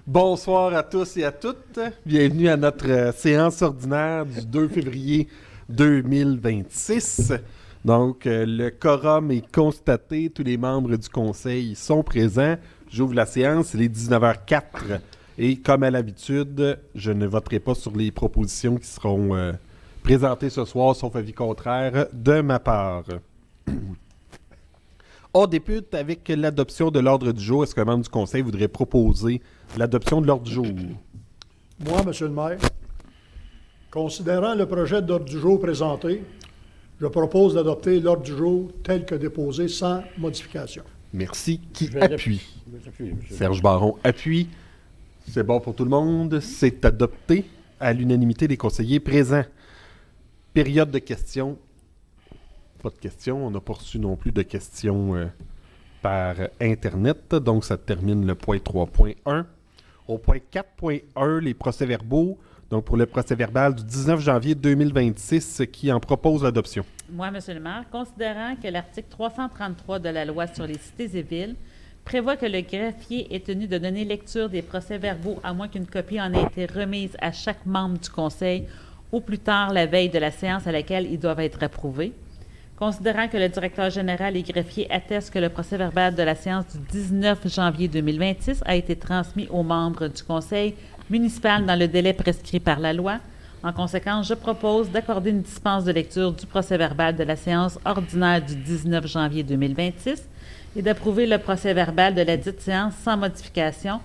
Bonsoir à tous et à toutes. Bienvenue à notre séance ordinaire du 2 février 2026. Donc, le quorum est constaté. Tous les membres du conseil sont présents. J'ouvre la séance. Il est 19h04. Et comme à l'habitude, je ne voterai pas sur les propositions qui seront présentées ce soir, sauf avis contraire de ma part. On débute avec l'adoption de l'ordre du jour. Est-ce qu'un membre du conseil voudrait proposer l'adoption de l'ordre du jour? Moi, M. le maire, considérant le projet d'ordre du jour présenté, je propose d'adopter l'ordre du jour tel que déposé sans modification. Merci. Qui appuie? Serge Baron appuie. C'est bon pour tout le monde. C'est adopté à l'unanimité des conseillers présents. Période de questions. Pas de questions. On n'a pas reçu non plus de questions par Internet. Donc, ça termine le point 3.1. Au point 4.1, les procès-verbaux. Donc, pour le procès-verbal du 19 janvier 2026, qui en propose l'adoption. Moi, M. le maire, considérant que l'article 333 de la loi sur les cités et villes prévoit que le greffier est tenu de donner lecture des procès-verbaux à moins qu'une copie en ait été remise à chaque membre du conseil au plus tard la veille de la séance à laquelle ils doivent être approuvés. Considérant que le directeur général et greffier attestent que le procès-verbal de la séance du 19 janvier 2026 a été transmis aux membres du conseil municipal dans le délai prescrit par la loi, en conséquence, je propose d'accorder une dispense de lecture du procès-verbal de la séance ordinaire du 19 janvier 2026 et d'approuver le procès-verbal de la dite séance sans modification,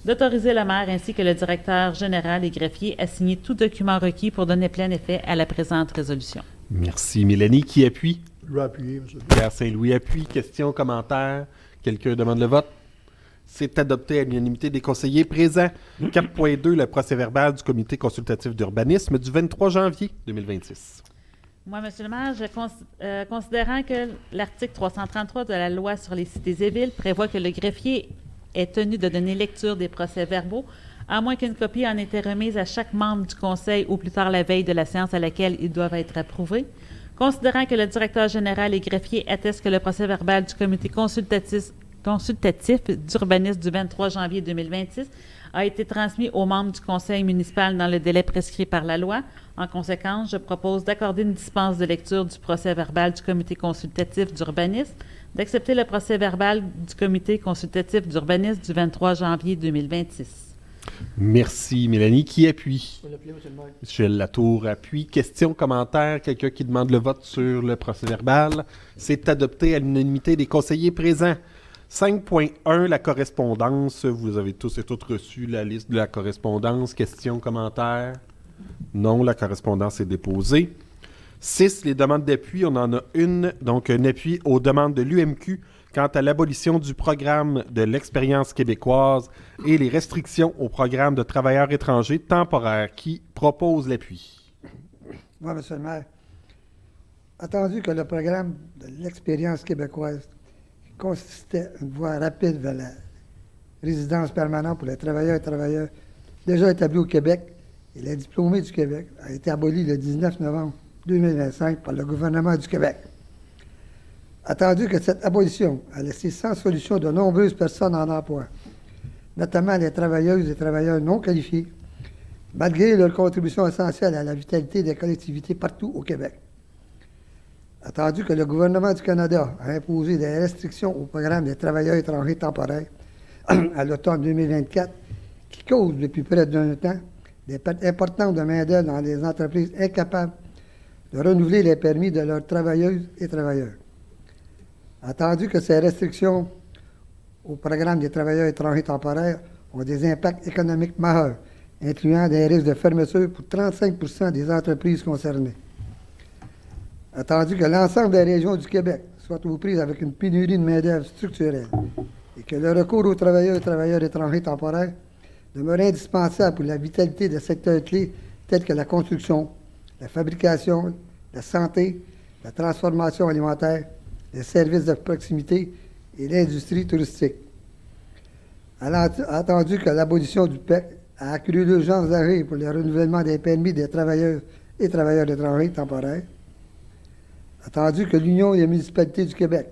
d'autoriser le maire ainsi que le directeur général et greffier à signer tout document requis pour donner plein effet à la présente résolution. Merci. Mélanie, qui appuie? Je vais appuyer, M. le maire. Pierre Saint-Louis appuie. Questions, commentaires? Quelqu'un demande le vote? C'est adopté à l'unanimité des conseillers présents. 4.2, le procès-verbal du comité consultatif d'urbanisme du 23 janvier 2026. Moi, M. le maire, considérant que l'article 333 de la loi sur les cités et villes prévoit que le greffier est tenu de donner lecture des procès-verbaux, à moins qu'une copie en ait été remise à chaque membre du conseil au plus tard la veille de la séance à laquelle ils doivent être approuvés. Considérant que le directeur général et greffier attestent que le procès-verbal du comité consultatif d'urbanisme du 23 janvier 2026 a été transmis aux membres du conseil municipal dans le délai prescrit par la loi. En conséquence, je propose d'accorder une dispense de lecture du procès-verbal du comité consultatif d'urbanisme, d'accepter le procès-verbal du comité consultatif d'urbanisme du 23 janvier 2026. Merci, Mélanie. Qui appuie? Je vais l'appuyer, M. le maire. Michel Latour appuie. Questions, commentaires? Quelqu'un qui demande le vote sur le procès-verbal? C'est adopté à l'unanimité des conseillers présents. 5.1, la correspondance. Vous avez tous et toutes reçu la liste de la correspondance. Questions, commentaires? Non, la correspondance est déposée. 6, les demandes d'appui. On en a une, donc un appui aux demandes de l'UMQ quant à l'abolition du programme de l'expérience québécoise et les restrictions au programme de travailleurs étrangers temporaires. Qui propose l'appui? Moi, M. le maire, attendu que le programme de l'expérience québécoise consistait à une voie rapide vers la résidence permanente pour les travailleurs et travailleurs déjà établis au Québec et les diplômés du Québec a été aboli le 19 novembre 2025 par le gouvernement du Québec. Attendu que cette abolition a laissé sans solution de nombreuses personnes en emploi, notamment les travailleuses et travailleurs non qualifiés, malgré leur contribution essentielle à la vitalité des collectivités partout au Québec. Attendu que le gouvernement du Canada a imposé des restrictions au programme des travailleurs étrangers temporaires à l'automne 2024, qui causent depuis près d'un temps des pertes importantes de main-d'œuvre dans des entreprises incapables de renouveler les permis de leurs travailleuses et travailleurs. Attendu que ces restrictions au programme des travailleurs étrangers temporaires ont des impacts économiques majeurs, incluant des risques de fermeture pour 35% des entreprises concernées. Attendu que l'ensemble des régions du Québec soient aux prises avec une pénurie de main-d'œuvre structurelle et que le recours aux travailleurs et travailleurs étrangers temporaires demeure indispensable pour la vitalité des secteurs clés tels que la construction, la fabrication, la santé, la transformation alimentaire, les services de proximité et l'industrie touristique. Attendu que l'abolition du PEC a accru l'urgence d'agir pour le renouvellement des permis des travailleurs et travailleurs étrangers temporaires, attendu que l'Union des municipalités du Québec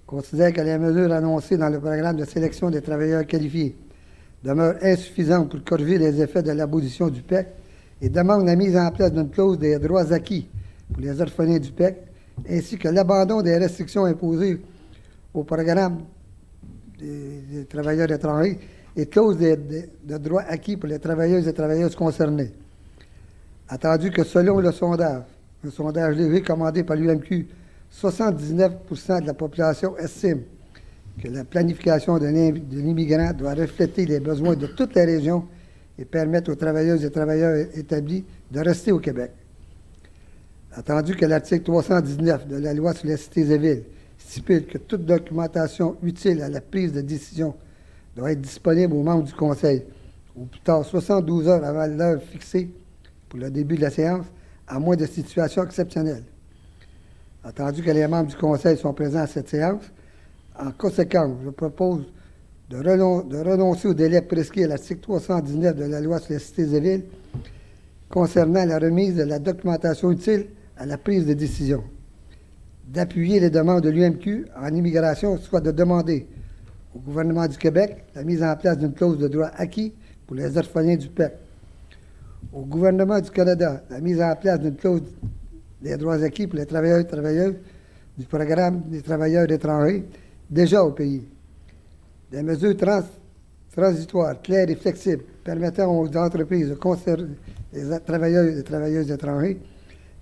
considère que les mesures annoncées dans le programme de sélection des travailleurs qualifiés demeure insuffisante pour corriger les effets de l'abolition du PEC et demande la mise en place d'une clause des droits acquis pour les orphelins du PEC, ainsi que l'abandon des restrictions imposées au programme des travailleurs étrangers et clause de droits acquis pour les travailleuses et travailleuses concernés. Attendu que selon le sondage, un sondage léger commandé par l'UMQ, 79% de la population estime que la planification de l'immigrant doit refléter les besoins de toutes les régions et permettre aux travailleuses et travailleurs établis de rester au Québec. Attendu que l'article 319 de la loi sur les cités et villes stipule que toute documentation utile à la prise de décision doit être disponible aux membres du Conseil, ou plus tard 72 heures avant l'heure fixée pour le début de la séance, à moins de situations exceptionnelles. Attendu que les membres du Conseil sont présents à cette séance, en conséquence, je propose de renoncer au délai prescrit à l'article 319 de la loi sur les cités et villes concernant la remise de la documentation utile à la prise de décision, d'appuyer les demandes de l'UMQ en immigration, soit de demander au gouvernement du Québec la mise en place d'une clause de droit acquis pour les orphelins du PEC, au gouvernement du Canada la mise en place d'une clause des droits acquis pour les travailleurs et travailleuses du programme des travailleurs étrangers déjà au pays, des mesures transitoires, claires et flexibles permettant aux entreprises de conserver les travailleurs et travailleuses étrangers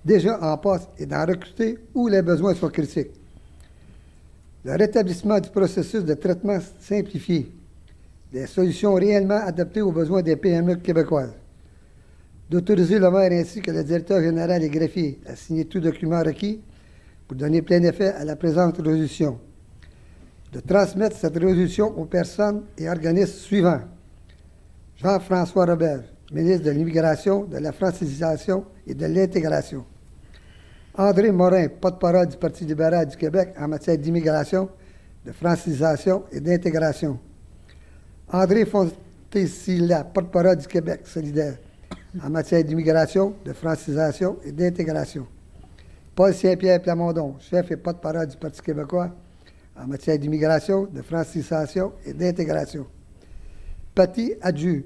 déjà en poste et d'en recruter où les besoins sont critiques. Le rétablissement du processus de traitement simplifié, des solutions réellement adaptées aux besoins des PME québécoises, d'autoriser le maire ainsi que le directeur général et greffier à signer tout document requis pour donner plein effet à la présente résolution, de transmettre cette résolution aux personnes et organismes suivants. Jean-François Robert, ministre de l'Immigration, de la Francisation et de l'Intégration. André Morin, porte-parole du Parti libéral du Québec en matière d'immigration, de francisation et d'intégration. André Fontesilla, porte-parole du Québec solidaire en matière d'immigration, de francisation et d'intégration. Paul Saint-Pierre Plamondon, chef et porte-parole du Parti québécois en matière d'immigration, de francisation et d'intégration. Patty Adju,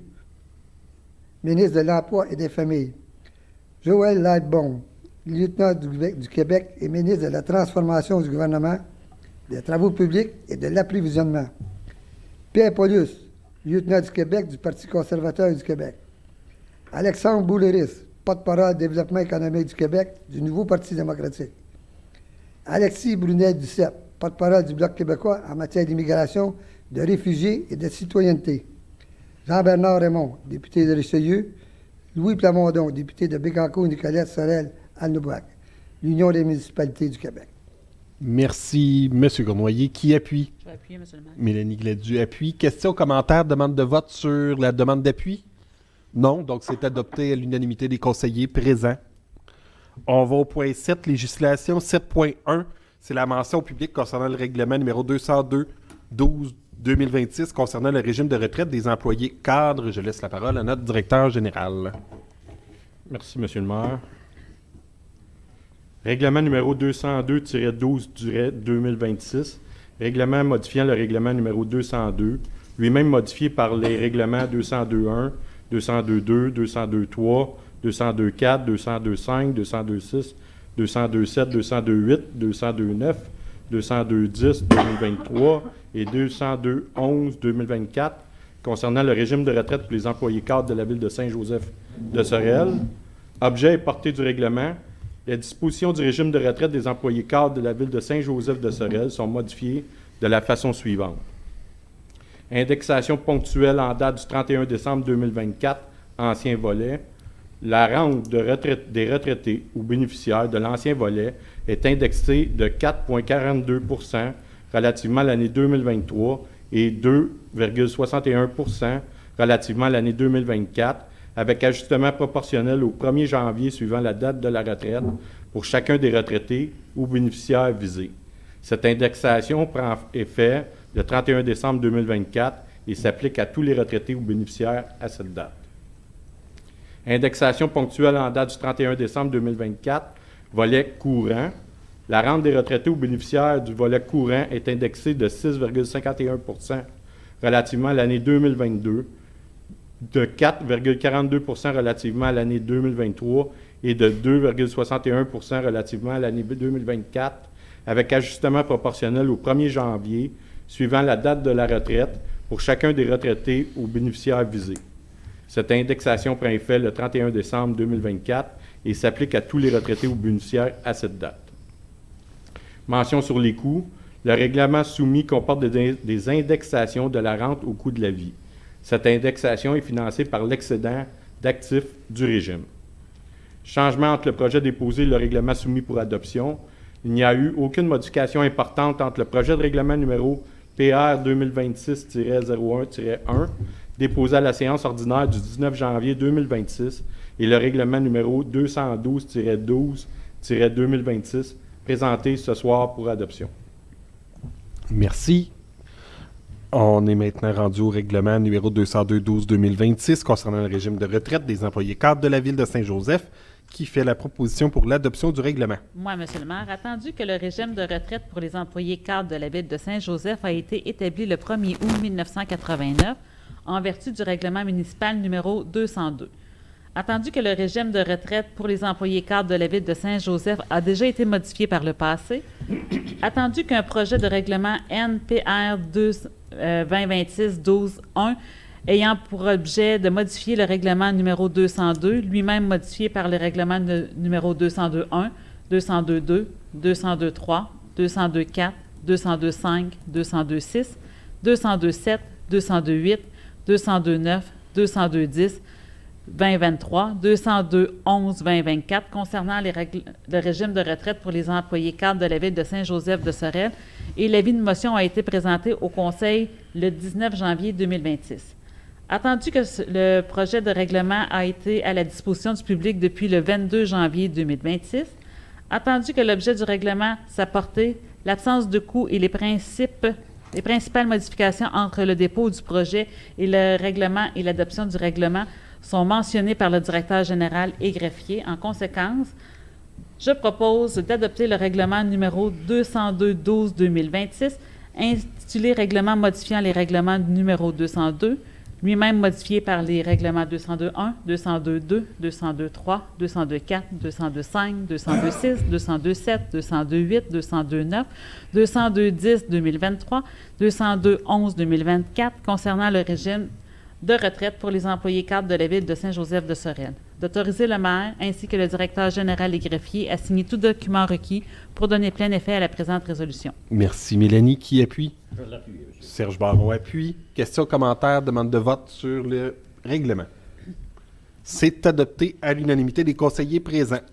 ministre de l'Emploi et des Familles. Joël Lightbone, lieutenant du Québec et ministre de la Transformation du gouvernement, des Travaux publics et de l'Approvisionnement. Pierre Paulus, lieutenant du Québec du Parti conservateur du Québec. Alexandre Bouleris, porte-parole du Développement économique du Québec du Nouveau Parti démocratique. Alexis Brunet-Duceppe, porte-parole du Bloc québécois en matière d'immigration, de réfugiés et de citoyenneté. Jean-Bernard Raymond, député de Richelieu. Louis Plamondon, député de Bécancour, Nicolette, Sorel, Alnoubrac. L'Union des municipalités du Québec. Merci, M. Cournoyer. Qui appuie? Je vais appuyer, M. le maire. Mélanie Gladue appuie. Question, commentaire, demande de vote sur la demande d'appui? Non, donc c'est adopté à l'unanimité des conseillers présents. On va au point 7, législation 7.1. C'est la mention publique concernant le règlement numéro 202-12-2026 concernant le régime de retraite des employés cadres. Je laisse la parole à notre directeur général. Merci, M. le maire. Règlement numéro 202-12-2026. Règlement modifiant le règlement numéro 202, lui-même modifié par les règlements 202.1, 202.2, 202.3, 202.4, 202.5, 202.6, 202.7, 202.8, 202.9, 202.10-2023 et 202.11-2024 concernant le régime de retraite pour les employés cadres de la ville de Saint-Joseph-de-Sorel. Objet et portée du règlement. Les dispositions du régime de retraite des employés cadres de la ville de Saint-Joseph-de-Sorel sont modifiées de la façon suivante. Indexation ponctuelle en date du 31 décembre 2024, ancien volet. La rente des retraités ou bénéficiaires de l'ancien volet est indexée de 4,42 % relativement à l'année 2023 et 2,61 % relativement à l'année 2024, avec ajustement proportionnel au 1er janvier suivant la date de la retraite pour chacun des retraités ou bénéficiaires visés. Cette indexation prend effet le 31 décembre 2024 et s'applique à tous les retraités ou bénéficiaires à cette date. Indexation ponctuelle en date du 31 décembre 2024, volet courant. La rente des retraités ou bénéficiaires du volet courant est indexée de 6,51 % relativement à l'année 2022, de 4,42 % relativement à l'année 2023 et de 2,61 % relativement à l'année 2024, avec ajustement proportionnel au 1er janvier, suivant la date de la retraite, pour chacun des retraités ou bénéficiaires visés. Cette indexation prend effet le 31 décembre 2024 et s'applique à tous les retraités ou bénéficiaires à cette date. Mention sur les coûts. Le règlement soumis comporte des indexations de la rente au coût de la vie. Cette indexation est financée par l'excédent d'actifs du régime. Changement entre le projet déposé et le règlement soumis pour adoption. Il n'y a eu aucune modification importante entre le projet de règlement numéro PR 2026-01-1, déposé à la séance ordinaire du 19 janvier 2026, et le règlement numéro 212-12-2026, présenté ce soir pour adoption. Merci. On est maintenant rendu au règlement numéro 202-12-2026 concernant le régime de retraite des employés cadres de la Ville de Saint-Joseph, qui fait la proposition pour l'adoption du règlement. Moi, M. le maire, attendu que le régime de retraite pour les employés cadres de la Ville de Saint-Joseph a été établi le 1er août 1989 en vertu du règlement municipal numéro 202. Attendu que le régime de retraite pour les employés cadres de la Ville de Saint-Joseph a déjà été modifié par le passé, attendu qu'un projet de règlement NPR 2026-12-1 ayant pour objet de modifier le règlement numéro 202, lui-même modifié par le règlement numéro 202-1, 202-2, 202-3, 202-4, 202-5, 202-6, 202-7, 202-8, 202-9, 202-10, 2023, 202-11-2024 concernant le régime de retraite pour les employés cadres de la Ville de Saint-Joseph de Sorel, et l'avis de motion a été présenté au Conseil le 19 janvier 2026. Attendu que le projet de règlement a été à la disposition du public depuis le 22 janvier 2026, attendu que l'objet du règlement, sa portée, l'absence de coûts et les principales modifications entre le dépôt du projet et le règlement et l'adoption du règlement sont mentionnés par le directeur général et greffier. En conséquence, je propose d'adopter le règlement numéro 202-12-2026, intitulé « Règlement modifiant les règlements numéro 202 », lui-même modifié par les règlements 202-1, 202-2, 202-3, 202-4, 202-5, 202-6, 202-7, 202-8, 202-9, 202-10-2023, 202-11-2024 concernant le régime de retraite pour les employés cadres de la Ville de Saint-Joseph de Sorel, d'autoriser le maire ainsi que le directeur général et greffier à signer tout document requis pour donner plein effet à la présente résolution. Merci. Mélanie, qui appuie? Je l'appuie. Serge Baron appuie. Question, commentaire, demande de vote sur le règlement. C'est adopté à l'unanimité des conseillers présents.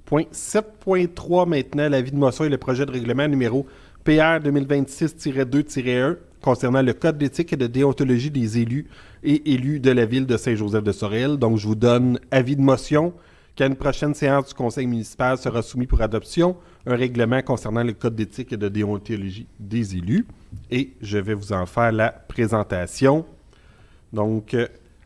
Point 7.3 maintenant, l'avis de motion et le projet de règlement numéro PR 2026-2-1 concernant le code d'éthique et de déontologie des élus et élus de la Ville de Saint-Joseph de Sorel. Donc, je vous donne avis de motion qu'à une prochaine séance du conseil municipal sera soumis pour adoption un règlement concernant le code d'éthique et de déontologie des élus. Et je vais vous en faire la présentation. Donc,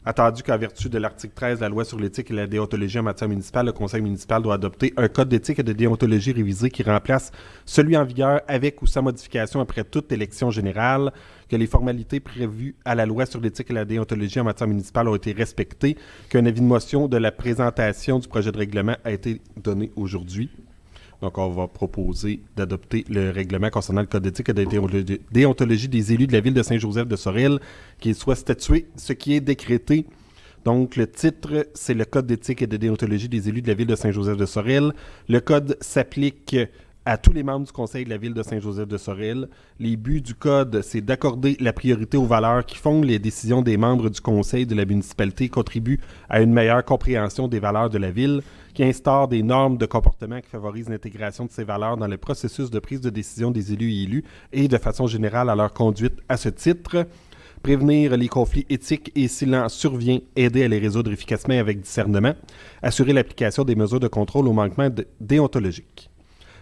attendu qu'en vertu de l'article 13 de la loi sur l'éthique et la déontologie en matière municipale, le conseil municipal doit adopter un code d'éthique et de déontologie révisé qui remplace celui en vigueur avec ou sans modification après toute élection générale, que les formalités prévues à la loi sur l'éthique et la déontologie en matière municipale ont été respectées, qu'un avis de motion de la présentation du projet de règlement a été donné aujourd'hui. Donc, on va proposer d'adopter le règlement concernant le code d'éthique et de déontologie des élus de la Ville de Saint-Joseph de Sorel, qu'il soit statué, ce qui est décrété. Donc, le titre, c'est le code d'éthique et de déontologie des élus de la Ville de Saint-Joseph de Sorel. Le code s'applique à tous les membres du conseil de la Ville de Saint-Joseph de Sorel. Les buts du code, c'est d'accorder la priorité aux valeurs qui fondent les décisions des membres du conseil de la municipalité et contribuent à une meilleure compréhension des valeurs de la Ville, qui instaure des normes de comportement qui favorisent l'intégration de ces valeurs dans le processus de prise de décision des élus et élus et de façon générale à leur conduite à ce titre. Prévenir les conflits éthiques et s'il en survient, aider à les résoudre efficacement et avec discernement. Assurer l'application des mesures de contrôle aux manquements déontologiques.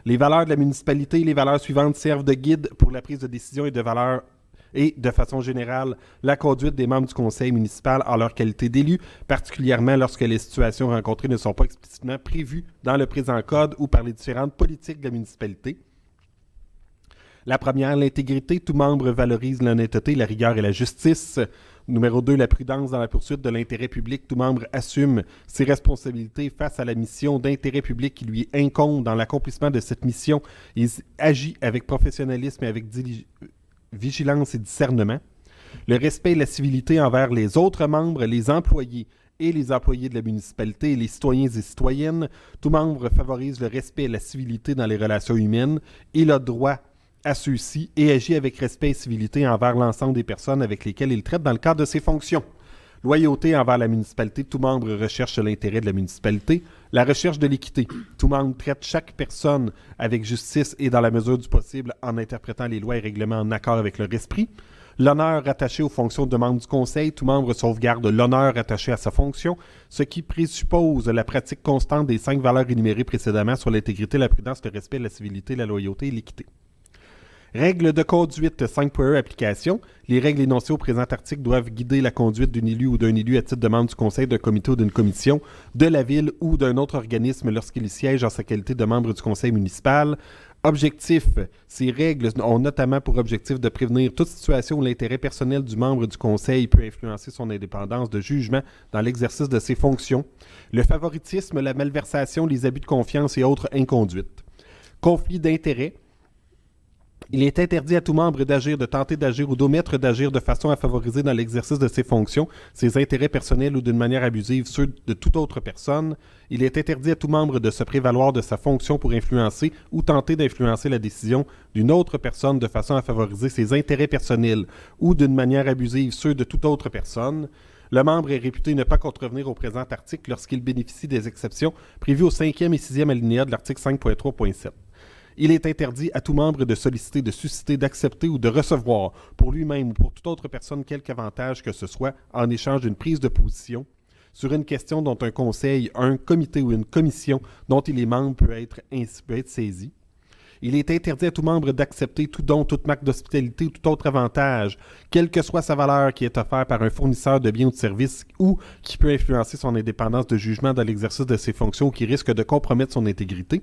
Les valeurs de la municipalité, les valeurs suivantes servent de guide pour la prise de décision et de valeurs et, de façon générale, la conduite des membres du conseil municipal en leur qualité d'élus, particulièrement lorsque les situations rencontrées ne sont pas explicitement prévues dans le présent code ou par les différentes politiques de la municipalité. La première, l'intégrité. Tout membre valorise l'honnêteté, la rigueur et la justice. Numéro 2, la prudence dans la poursuite de l'intérêt public. Tout membre assume ses responsabilités face à la mission d'intérêt public qui lui incombe dans l'accomplissement de cette mission. Il agit avec professionnalisme et avec vigilance et discernement. Le respect et la civilité envers les autres membres, les employés et les employés de la municipalité et les citoyens et citoyennes. Tout membre favorise le respect et la civilité dans les relations humaines. Il a droit à ceux-ci et agit avec respect et civilité envers l'ensemble des personnes avec lesquelles il traite dans le cadre de ses fonctions. Loyauté envers la municipalité. Tout membre recherche l'intérêt de la municipalité. La recherche de l'équité. Tout membre traite chaque personne avec justice et dans la mesure du possible en interprétant les lois et règlements en accord avec leur esprit. L'honneur rattaché aux fonctions de membre du conseil. Tout membre sauvegarde l'honneur attaché à sa fonction, ce qui présuppose la pratique constante des 5 valeurs énumérées précédemment sur l'intégrité, la prudence, le respect, la civilité, la loyauté et l'équité. Règles de conduite 5.1 application. Les règles énoncées au présent article doivent guider la conduite d'un élu ou d'un élu à titre de membre du conseil, d'un comité ou d'une commission, de la ville ou d'un autre organisme lorsqu'il siège en sa qualité de membre du conseil municipal. Objectif. Ces règles ont notamment pour objectif de prévenir toute situation où l'intérêt personnel du membre du conseil peut influencer son indépendance de jugement dans l'exercice de ses fonctions. Le favoritisme, la malversation, les abus de confiance et autres inconduites. Conflit d'intérêts. Il est interdit à tout membre d'agir, de tenter d'agir ou d'omettre d'agir de façon à favoriser dans l'exercice de ses fonctions ses intérêts personnels ou d'une manière abusive ceux de toute autre personne. Il est interdit à tout membre de se prévaloir de sa fonction pour influencer ou tenter d'influencer la décision d'une autre personne de façon à favoriser ses intérêts personnels ou d'une manière abusive ceux de toute autre personne. Le membre est réputé ne pas contrevenir au présent article lorsqu'il bénéficie des exceptions prévues au 5e et 6e alinéa de l'article 5.3.7. Il est interdit à tout membre de solliciter, de susciter, d'accepter ou de recevoir pour lui-même ou pour toute autre personne quelque avantage que ce soit en échange d'une prise de position sur une question dont un conseil, un comité ou une commission dont il est membre peut être saisi. Il est interdit à tout membre d'accepter tout don, toute marque d'hospitalité ou tout autre avantage, quelle que soit sa valeur qui est offert par un fournisseur de biens ou de services ou qui peut influencer son indépendance de jugement dans l'exercice de ses fonctions ou qui risque de compromettre son intégrité.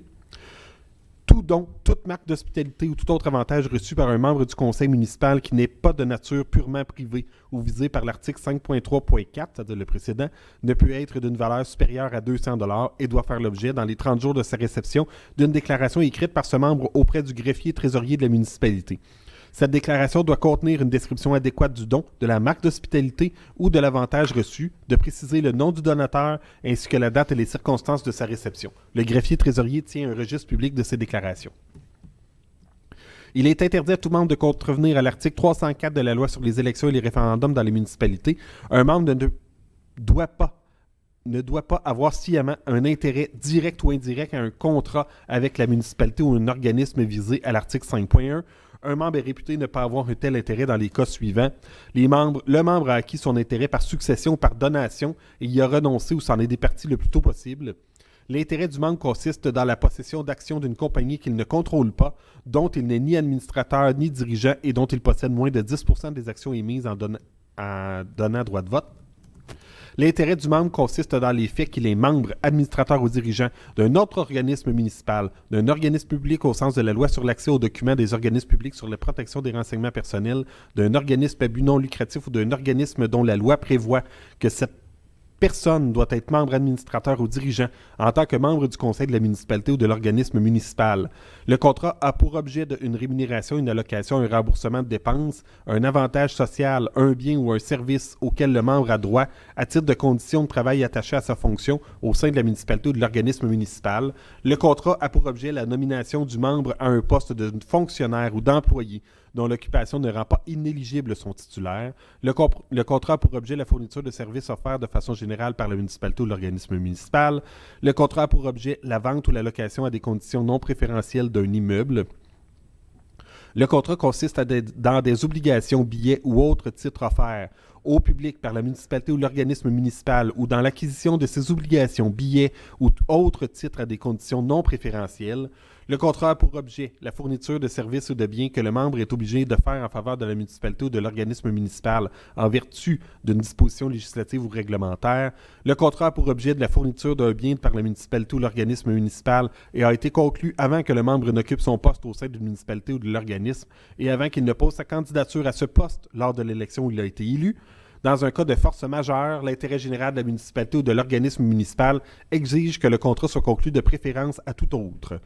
Tout don, toute marque d'hospitalité ou tout autre avantage reçu par un membre du conseil municipal qui n'est pas de nature purement privée ou visé par l'article 5.3.4, c'est-à-dire le précédent, ne peut être d'une valeur supérieure à 200 $ et doit faire l'objet, dans les 30 jours de sa réception, d'une déclaration écrite par ce membre auprès du greffier trésorier de la municipalité. Cette déclaration doit contenir une description adéquate du don, de la marque d'hospitalité ou de l'avantage reçu, de préciser le nom du donateur ainsi que la date et les circonstances de sa réception. Le greffier trésorier tient un registre public de ces déclarations. Il est interdit à tout membre de contrevenir à l'article 304 de la loi sur les élections et les référendums dans les municipalités. Un membre ne doit pas avoir sciemment un intérêt direct ou indirect à un contrat avec la municipalité ou un organisme visé à l'article 5.1. Un membre est réputé ne pas avoir un tel intérêt dans les cas suivants. Le membre a acquis son intérêt par succession ou par donation et y a renoncé ou s'en est départi le plus tôt possible. L'intérêt du membre consiste dans la possession d'actions d'une compagnie qu'il ne contrôle pas, dont il n'est ni administrateur ni dirigeant et dont il possède moins de 10% des actions émises en donnant droit de vote. L'intérêt du membre consiste dans les faits qu'il est membre, administrateur ou dirigeant d'un autre organisme municipal, d'un organisme public au sens de la loi sur l'accès aux documents des organismes publics sur la protection des renseignements personnels, d'un organisme à but non lucratif ou d'un organisme dont la loi prévoit que cette personne doit être membre administrateur ou dirigeant en tant que membre du conseil de la municipalité ou de l'organisme municipal. Le contrat a pour objet une rémunération, une allocation, un remboursement de dépenses, un avantage social, un bien ou un service auquel le membre a droit à titre de condition de travail attaché à sa fonction au sein de la municipalité ou de l'organisme municipal. Le contrat a pour objet la nomination du membre à un poste de fonctionnaire ou d'employé dont l'occupation ne rend pas inéligible son titulaire. Le contrat a pour objet la fourniture de services offerts de façon générale par la municipalité ou l'organisme municipal. Le contrat a pour objet la vente ou la location à des conditions non préférentielles d'un immeuble. Le contrat consiste dans des obligations, billets ou autres titres offerts au public par la municipalité ou l'organisme municipal ou dans l'acquisition de ces obligations, billets ou autres titres à des conditions non préférentielles. Le contrat a pour objet la fourniture de services ou de biens que le membre est obligé de faire en faveur de la municipalité ou de l'organisme municipal en vertu d'une disposition législative ou réglementaire. Le contrat a pour objet de la fourniture d'un bien par la municipalité ou l'organisme municipal et a été conclu avant que le membre n'occupe son poste au sein d'une municipalité ou de l'organisme et avant qu'il ne pose sa candidature à ce poste lors de l'élection où il a été élu. Dans un cas de force majeure, l'intérêt général de la municipalité ou de l'organisme municipal exige que le contrat soit conclu de préférence à tout autre.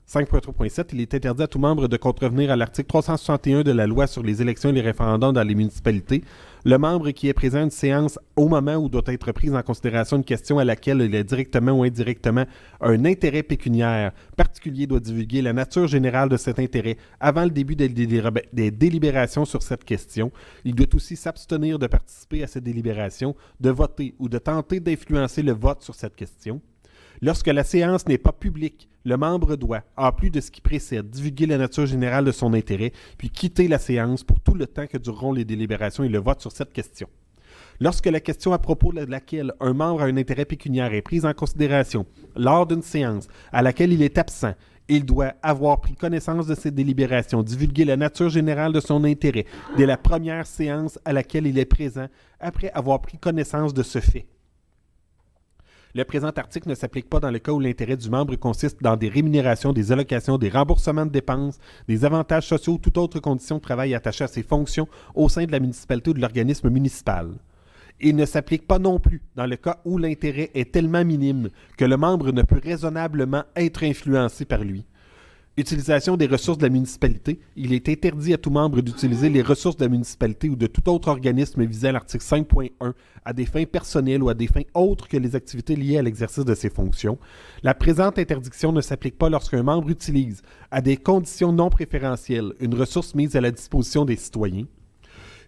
5.3.7, il est interdit à tout membre de contrevenir à l'article 361 de la loi sur les élections et les référendums dans les municipalités. Le membre qui est présent à une séance au moment où doit être prise en considération une question à laquelle il a directement ou indirectement un intérêt pécuniaire particulier doit divulguer la nature générale de cet intérêt avant le début des délibérations sur cette question. Il doit aussi s'abstenir de participer à ces délibérations, de voter ou de tenter d'influencer le vote sur cette question. Lorsque la séance n'est pas publique, le membre doit, en plus de ce qui précède, divulguer la nature générale de son intérêt, puis quitter la séance pour tout le temps que dureront les délibérations et le vote sur cette question. Lorsque la question à propos de laquelle un membre a un intérêt pécuniaire est prise en considération lors d'une séance à laquelle il est absent, il doit avoir pris connaissance de ces délibérations, divulguer la nature générale de son intérêt dès la première séance à laquelle il est présent, après avoir pris connaissance de ce fait. Le présent article ne s'applique pas dans le cas où l'intérêt du membre consiste dans des rémunérations, des allocations, des remboursements de dépenses, des avantages sociaux ou toute autre condition de travail attachée à ses fonctions au sein de la municipalité ou de l'organisme municipal. Il ne s'applique pas non plus dans le cas où l'intérêt est tellement minime que le membre ne peut raisonnablement être influencé par lui. Utilisation des ressources de la municipalité. Il est interdit à tout membre d'utiliser les ressources de la municipalité ou de tout autre organisme visé à l'article 5.1 à des fins personnelles ou à des fins autres que les activités liées à l'exercice de ses fonctions. La présente interdiction ne s'applique pas lorsqu'un membre utilise, à des conditions non préférentielles, une ressource mise à la disposition des citoyens.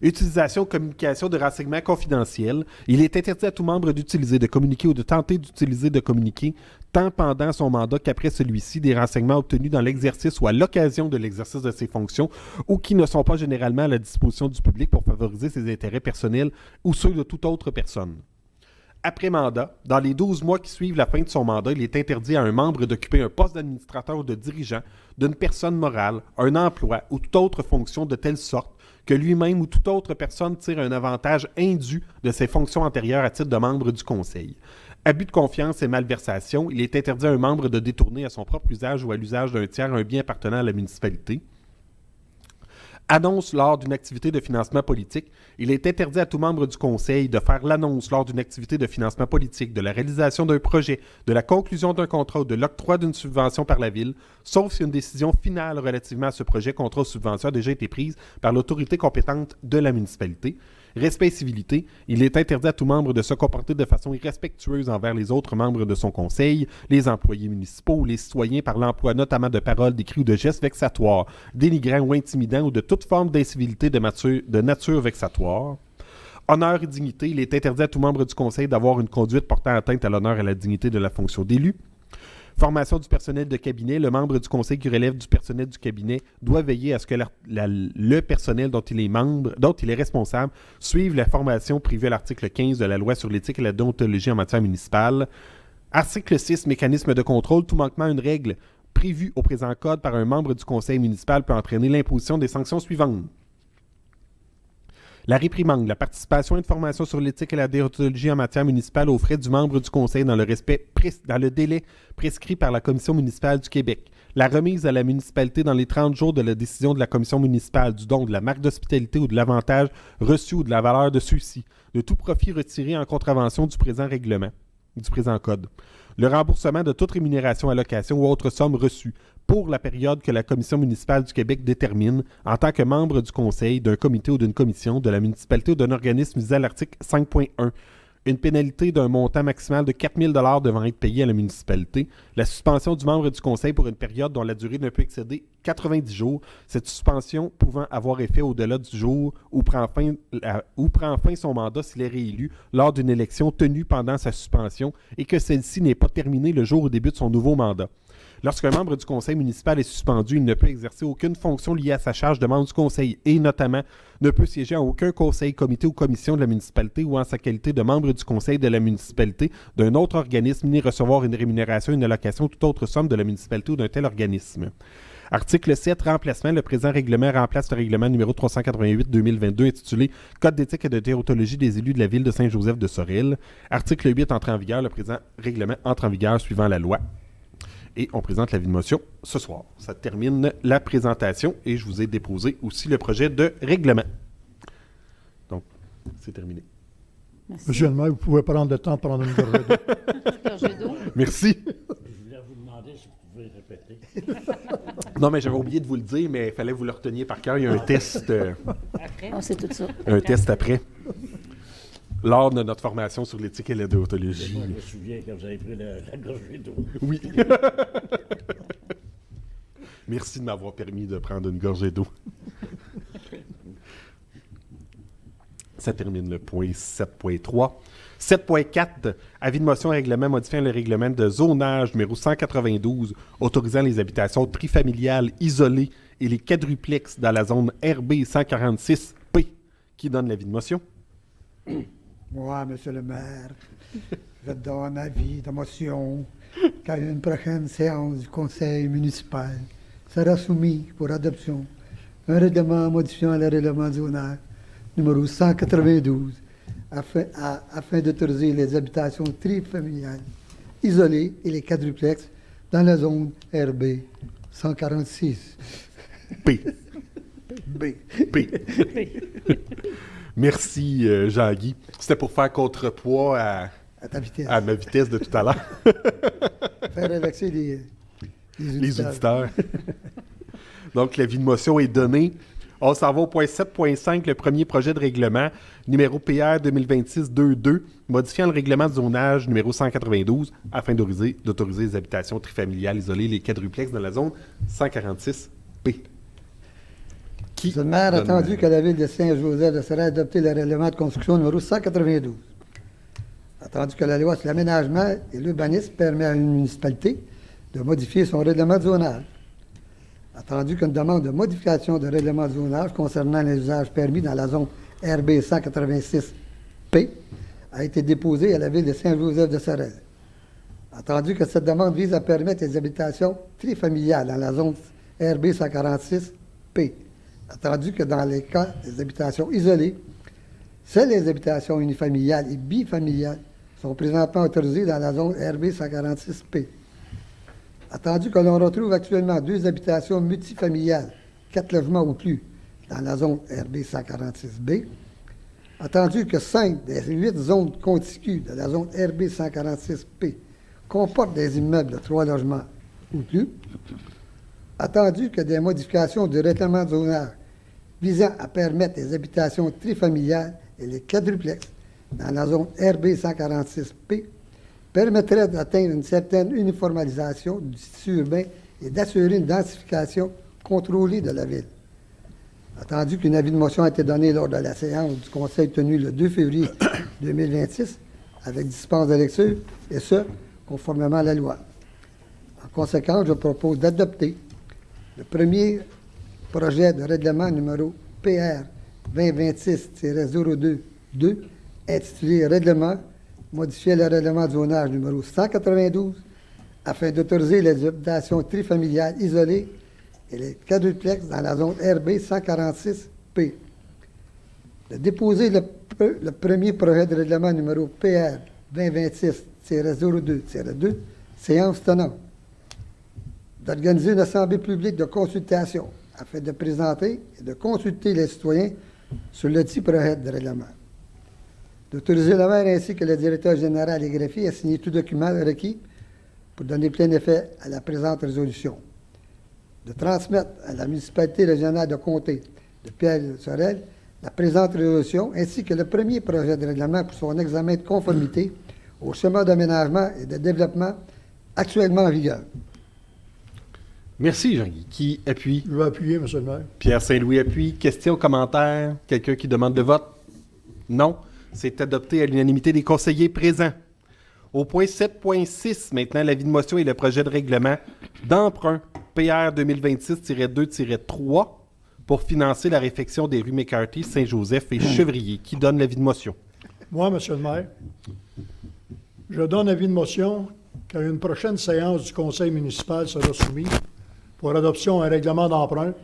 Utilisation, communication de renseignements confidentiels. Il est interdit à tout membre d'utiliser, de communiquer ou de tenter d'utiliser, de communiquer, tant pendant son mandat qu'après celui-ci, des renseignements obtenus dans l'exercice ou à l'occasion de l'exercice de ses fonctions ou qui ne sont pas généralement à la disposition du public pour favoriser ses intérêts personnels ou ceux de toute autre personne. Après mandat, dans les 12 mois qui suivent la fin de son mandat, il est interdit à un membre d'occuper un poste d'administrateur ou de dirigeant d'une personne morale, un emploi ou toute autre fonction de telle sorte que lui-même ou toute autre personne tire un avantage indu de ses fonctions antérieures à titre de membre du Conseil. Abus de confiance et malversation, il est interdit à un membre de détourner à son propre usage ou à l'usage d'un tiers un bien appartenant à la municipalité. Annonce lors d'une activité de financement politique. Il est interdit à tout membre du Conseil de faire l'annonce lors d'une activité de financement politique, de la réalisation d'un projet, de la conclusion d'un contrat ou de l'octroi d'une subvention par la Ville, sauf si une décision finale relativement à ce projet, contrat ou subvention a déjà été prise par l'autorité compétente de la municipalité. Respect et civilité. Il est interdit à tout membre de se comporter de façon irrespectueuse envers les autres membres de son conseil, les employés municipaux ou les citoyens par l'emploi notamment de paroles, d'écrits ou de gestes vexatoires, dénigrants ou intimidants ou de toute forme d'incivilité de nature vexatoire. Honneur et dignité. Il est interdit à tout membre du conseil d'avoir une conduite portant atteinte à l'honneur et à la dignité de la fonction d'élu. Formation du personnel de cabinet. Le membre du conseil qui relève du personnel du cabinet doit veiller à ce que le personnel dont il est responsable suive la formation prévue à l'article 15 de la loi sur l'éthique et la déontologie en matière municipale. Article 6, mécanisme de contrôle. Tout manquement à une règle prévue au présent code par un membre du conseil municipal peut entraîner l'imposition des sanctions suivantes. La réprimande, la participation à une formation sur l'éthique et la déontologie en matière municipale aux frais du membre du conseil dans le délai prescrit par la Commission municipale du Québec. La remise à la municipalité dans les 30 jours de la décision de la Commission municipale du don de la marque d'hospitalité ou de l'avantage reçu ou de la valeur de ceux-ci, de tout profit retiré en contravention du présent règlement, du présent code. Le remboursement de toute rémunération, allocation ou autre somme reçue pour la période que la Commission municipale du Québec détermine en tant que membre du conseil, d'un comité ou d'une commission, de la municipalité ou d'un organisme visé à l'article 5.1. Une pénalité d'un montant maximal de 4 000 $ devant être payée à la municipalité. La suspension du membre du conseil pour une période dont la durée ne peut excéder 90 jours. Cette suspension pouvant avoir effet au-delà du jour où prend fin son mandat s'il est réélu lors d'une élection tenue pendant sa suspension et que celle-ci n'est pas terminée le jour où débute son nouveau mandat. Lorsqu'un membre du conseil municipal est suspendu, il ne peut exercer aucune fonction liée à sa charge de membre du conseil et, notamment, ne peut siéger en aucun conseil, comité ou commission de la municipalité ou en sa qualité de membre du conseil de la municipalité d'un autre organisme, ni recevoir une rémunération, une allocation ou toute autre somme de la municipalité ou d'un tel organisme. Article 7, remplacement. Le présent règlement remplace le règlement numéro 388-2022 intitulé « Code d'éthique et de déontologie des élus de la ville de Saint-Joseph de Sorel ». Article 8, entrée en vigueur. Le présent règlement entre en vigueur suivant la loi. Et on présente l'avis de motion ce soir. Ça termine la présentation et je vous ai déposé aussi le projet de règlement. Donc, c'est terminé. Merci. Monsieur le maire, vous pouvez prendre le temps de prendre une gorgée d'eau. Gorgée d'eau. Merci. Je voulais vous demander si vous pouvez répéter. Non, mais j'avais oublié de vous le dire, mais il fallait que vous le reteniez par cœur. Il y a un test, Après. On sait tout ça. un test après. Lors de notre formation sur l'éthique et la déontologie. Moi, je me souviens quand vous avez pris la gorgée d'eau. Oui. Merci de m'avoir permis de prendre une gorgée d'eau. Ça termine le point 7.3. 7.4. Avis de motion et règlement modifiant le règlement de zonage numéro 192 autorisant les habitations trifamiliales isolées et les quadruplexes dans la zone RB 146P. Qui donne l'avis de motion? Moi, monsieur le maire, je donne avis de motion qu'à une prochaine séance du conseil municipal sera soumis pour adoption un règlement modifiant le règlement de zonage numéro 192 afin d'autoriser les habitations trifamiliales isolées et les quadruplexes dans la zone RB 146. P. B. P. Merci, Jean-Guy. C'était pour faire contrepoids À ta vitesse. à ma vitesse de tout à l'heure. Faire relaxer Les auditeurs. Donc, l'avis de motion est donné. On s'en va au point 7.5, le premier projet de règlement, numéro PR 2026-22, modifiant le règlement de zonage numéro 192 afin d'autoriser les habitations trifamiliales isolées, les quadruplexes dans la zone 146P. Qui Monsieur le maire, donne- attendu que la ville de Saint-Joseph sera adopté le règlement de construction numéro 192. Attendu que la loi sur l'aménagement et l'urbanisme permet à une municipalité de modifier son règlement de zonage. Attendu qu'une demande de modification de règlement de zonage concernant les usages permis dans la zone RB 186P a été déposée à la ville de Saint-Joseph de Sorel. Attendu que cette demande vise à permettre les habitations trifamiliales dans la zone RB 146P. Attendu que dans les cas des habitations isolées, seules les habitations unifamiliales et bifamiliales sont présentement autorisées dans la zone RB 146P. Attendu que l'on retrouve actuellement 2 habitations multifamiliales, 4 logements ou plus, dans la zone RB 146B. Attendu que 5 des 8 zones contiguës de la zone RB 146P comportent des immeubles de 3 logements ou plus. Attendu que des modifications du règlement de zonage visant à permettre les habitations trifamiliales et les quadruplexes dans la zone RB 146P permettraient d'atteindre une certaine uniformisation du tissu urbain et d'assurer une densification contrôlée de la ville. Attendu qu'un avis de motion a été donné lors de la séance du Conseil tenue le 2 février 2026 avec dispense de lecture, et ce, conformément à la loi. En conséquence, je propose d'adopter le premier projet de règlement numéro PR 2026-02-2 intitulé « Règlement modifier le règlement de zonage numéro 192 afin d'autoriser les habitations trifamiliales isolées et les quadruplexes dans la zone RB 146P. De déposer le premier projet de règlement numéro PR 2026-02-2, séance tenante. D'organiser une assemblée publique de consultation afin de présenter et de consulter les citoyens sur le dit projet de règlement. D'autoriser le maire ainsi que le directeur général et greffier à signer tout document requis pour donner plein effet à la présente résolution. De transmettre à la municipalité régionale de comté de Pierre-Sorel la présente résolution ainsi que le premier projet de règlement pour son examen de conformité au schéma d'aménagement et de développement actuellement en vigueur. Merci, Jean-Guy. Qui appuie? Je vais appuyer, monsieur le maire. Pierre Saint-Louis appuie. Questions, commentaires? Quelqu'un qui demande le vote? Non. C'est adopté à l'unanimité des conseillers présents. Au point 7.6, maintenant, l'avis de motion et le projet de règlement d'emprunt PR 2026-2-3 pour financer la réfection des rues McCarthy, Saint-Joseph et Chevrier. Qui donne l'avis de motion? Moi, Monsieur le maire, je donne avis de motion qu'à une prochaine séance du conseil municipal sera soumis pour adoption un règlement d'emprunt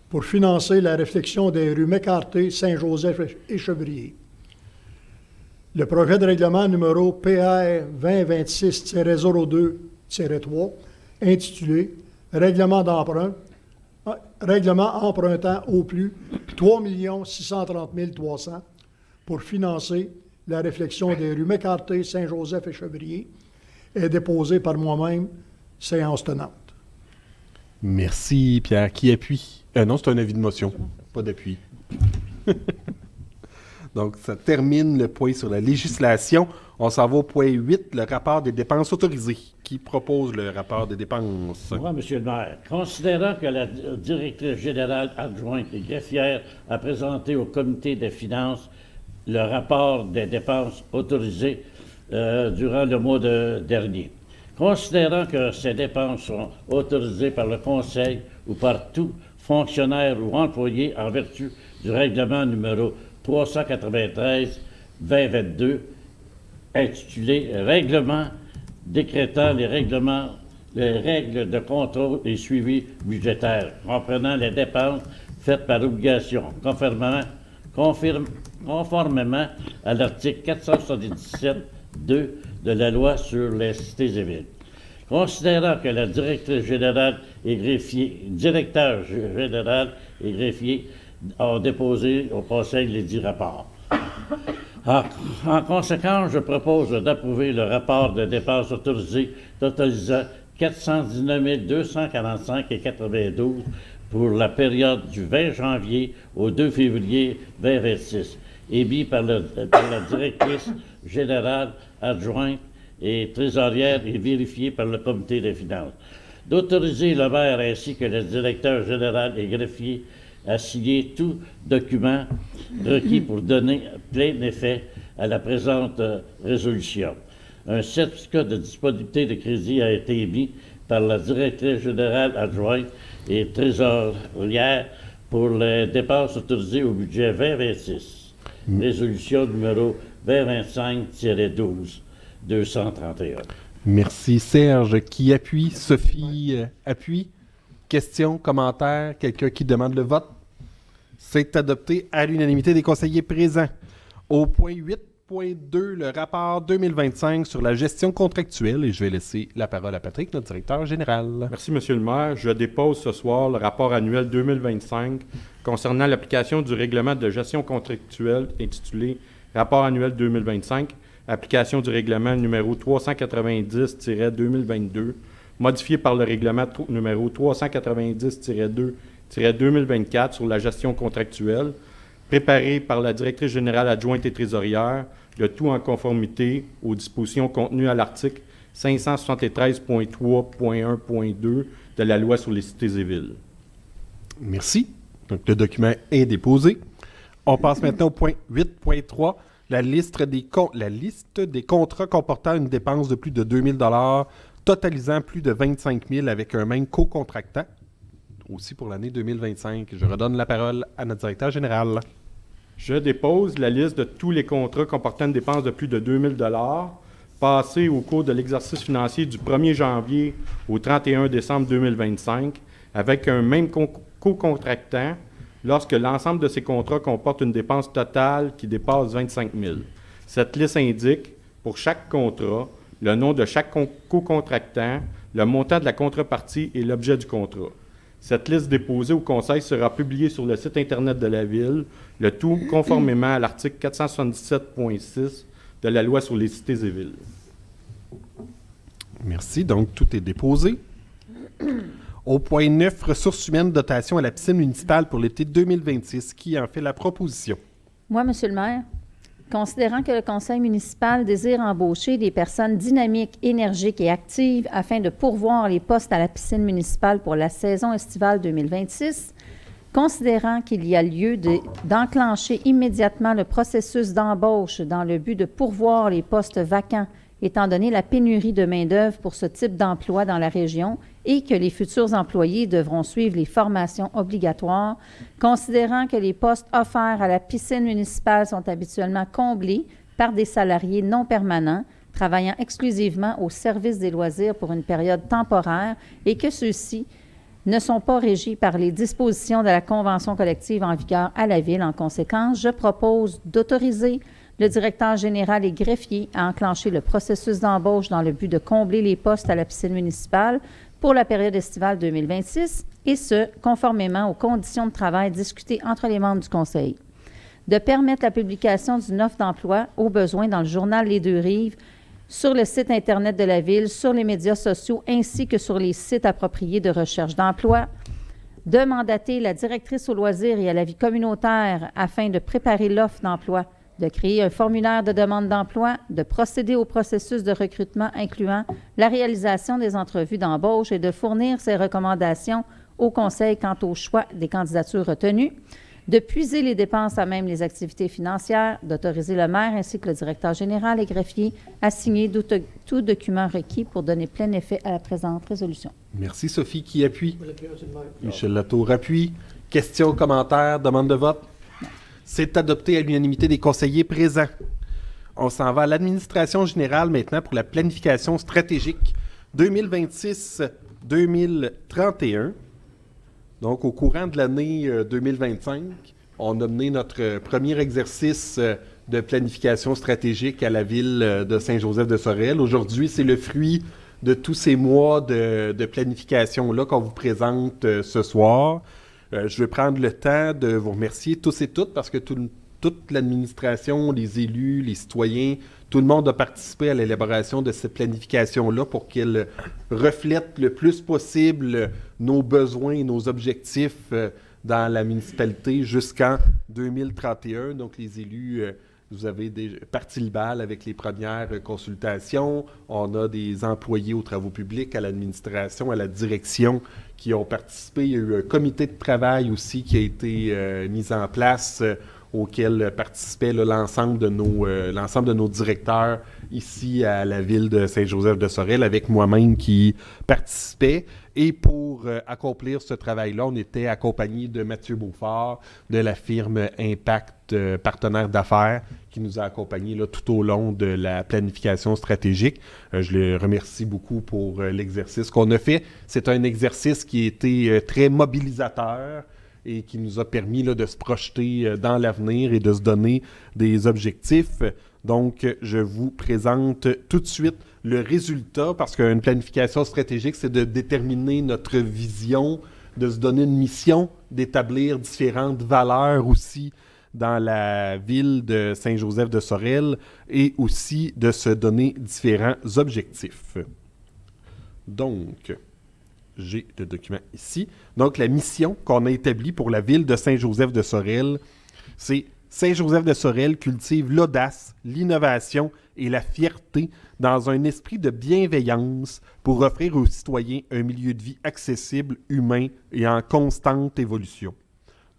pour financer la réfection des rues McCarthy, Saint-Joseph et Chevrier. Le projet de règlement numéro PR 2026-02-3, intitulé Règlement d'emprunt, règlement empruntant au plus 3 630 300 pour financer la réfection des rues McCarthy, Saint-Joseph et Chevrier, est déposé par moi-même, séance tenante. Merci, Pierre. Qui appuie? Non, c'est un avis de motion, pas d'appui. Donc, ça termine le point sur la législation. On s'en va au point 8, le rapport des dépenses autorisées. Qui propose le rapport des dépenses? Moi, Monsieur le maire, considérant que la directrice générale adjointe et greffière a présenté au comité des finances le rapport des dépenses autorisées durant le mois dernier. Considérant que ces dépenses sont autorisées par le Conseil ou par tout fonctionnaire ou employé en vertu du règlement numéro 393-2022, intitulé « Règlement décrétant les règles de contrôle et suivi budgétaire, comprenant les dépenses faites par obligation, conformément à l'article 477-2 de la loi sur les cités et villes. Considérant que la directrice générale et directeur général et greffier ont déposé au Conseil les 10 rapports. En conséquence, je propose d'approuver le rapport de dépenses autorisées totalisant 419 245,92 pour la période du 20 janvier au 2 février 2026, émis par la directrice générale adjointe et trésorière et vérifié par le comité des finances. D'autoriser le maire ainsi que le directeur général et greffier à signer tout document requis pour donner plein effet à la présente résolution. Un certificat de disponibilité de crédit a été émis par la directrice générale adjointe et trésorière pour les dépenses autorisées au budget 2026. Résolution numéro 2025-12-231. Merci, Serge. Qui appuie? Sophie appuie. Questions, commentaires, quelqu'un qui demande le vote? C'est adopté à l'unanimité des conseillers présents. Au point 8.2, le rapport 2025 sur la gestion contractuelle, et je vais laisser la parole à Patrick, notre directeur général. Merci, Monsieur le maire. Je dépose ce soir le rapport annuel 2025 concernant l'application du règlement de gestion contractuelle intitulé Rapport annuel 2025, application du règlement numéro 390-2022, modifié par le règlement numéro 390-2-2024 sur la gestion contractuelle, préparé par la directrice générale adjointe et trésorière, le tout en conformité aux dispositions contenues à l'article 573.3.1.2 de la loi sur les cités et villes. Merci. Donc, le document est déposé. On passe maintenant au point 8.3, la liste des contrats comportant une dépense de plus de 2 000 $, totalisant plus de 25 000 avec un même co-contractant, aussi pour l'année 2025. Je redonne la parole à notre directeur général. Je dépose la liste de tous les contrats comportant une dépense de plus de 2 000 $ passés au cours de l'exercice financier du 1er janvier au 31 décembre 2025 avec un même co-contractant lorsque l'ensemble de ces contrats comporte une dépense totale qui dépasse 25 000. Cette liste indique, pour chaque contrat, le nom de chaque co-contractant, le montant de la contrepartie et l'objet du contrat. Cette liste déposée au Conseil sera publiée sur le site Internet de la Ville, le tout conformément à l'article 477.6 de la loi sur les cités et villes. Merci. Donc, tout est déposé. Au point 9, ressources humaines, dotation à la piscine municipale pour l'été 2026. Qui en fait la proposition? Moi, Monsieur le maire, considérant que le conseil municipal désire embaucher des personnes dynamiques, énergiques et actives afin de pourvoir les postes à la piscine municipale pour la saison estivale 2026, considérant qu'il y a lieu d'enclencher immédiatement le processus d'embauche dans le but de pourvoir les postes vacants étant donné la pénurie de main-d'œuvre pour ce type d'emploi dans la région et que les futurs employés devront suivre les formations obligatoires, considérant que les postes offerts à la piscine municipale sont habituellement comblés par des salariés non permanents, travaillant exclusivement au service des loisirs pour une période temporaire et que ceux-ci ne sont pas régis par les dispositions de la convention collective en vigueur à la Ville. En conséquence, je propose d'autoriser le directeur général et greffier à enclencher le processus d'embauche dans le but de combler les postes à la piscine municipale pour la période estivale 2026, et ce, conformément aux conditions de travail discutées entre les membres du Conseil. De permettre la publication d'une offre d'emploi au besoin dans le journal Les Deux-Rives, sur le site Internet de la Ville, sur les médias sociaux, ainsi que sur les sites appropriés de recherche d'emploi. De mandater la directrice aux loisirs et à la vie communautaire afin de préparer l'offre d'emploi, de créer un formulaire de demande d'emploi, de procéder au processus de recrutement incluant la réalisation des entrevues d'embauche et de fournir ses recommandations au Conseil quant au choix des candidatures retenues, de puiser les dépenses à même les activités financières, d'autoriser le maire ainsi que le directeur général et greffier à signer tout document requis pour donner plein effet à la présente résolution. Merci, Sophie. Qui appuie? Michel Latour appuie. Questions, commentaires, demande de vote? C'est adopté à l'unanimité des conseillers présents. On s'en va à l'administration générale maintenant pour la planification stratégique 2026-2031. Donc, au courant de l'année 2025, on a mené notre premier exercice de planification stratégique à la ville de Saint-Joseph-de-Sorel. Aujourd'hui, c'est le fruit de tous ces mois de planification-là qu'on vous présente ce soir. Je vais prendre le temps de vous remercier tous et toutes parce que toute l'administration, les élus, les citoyens, tout le monde a participé à l'élaboration de cette planification-là pour qu'elle reflète le plus possible nos besoins et nos objectifs dans la municipalité jusqu'en 2031. Donc, les élus, vous avez des parties le bal avec les premières consultations. On a des employés aux travaux publics, à l'administration, à la direction qui ont participé. Il y a eu un comité de travail aussi qui a été mis en place auquel participaient l'ensemble de nos directeurs ici à la ville de Saint-Joseph-de-Sorel, avec moi-même qui participais. Et pour accomplir ce travail-là, on était accompagné de Mathieu Beaufort, de la firme Impact Partenaire d'affaires, qui nous a accompagnés là, tout au long de la planification stratégique. Je le remercie beaucoup pour l'exercice qu'on a fait. C'est un exercice qui a été très mobilisateur et qui nous a permis là, de se projeter dans l'avenir et de se donner des objectifs. Donc, je vous présente tout de suite le résultat, parce qu'une planification stratégique, c'est de déterminer notre vision, de se donner une mission, d'établir différentes valeurs aussi dans la ville de Saint-Joseph-de-Sorel et aussi de se donner différents objectifs. Donc, j'ai le document ici. Donc, la mission qu'on a établie pour la ville de Saint-Joseph-de-Sorel, c'est Saint-Joseph-de-Sorel cultive l'audace, l'innovation et la fierté dans un esprit de bienveillance pour offrir aux citoyens un milieu de vie accessible, humain et en constante évolution.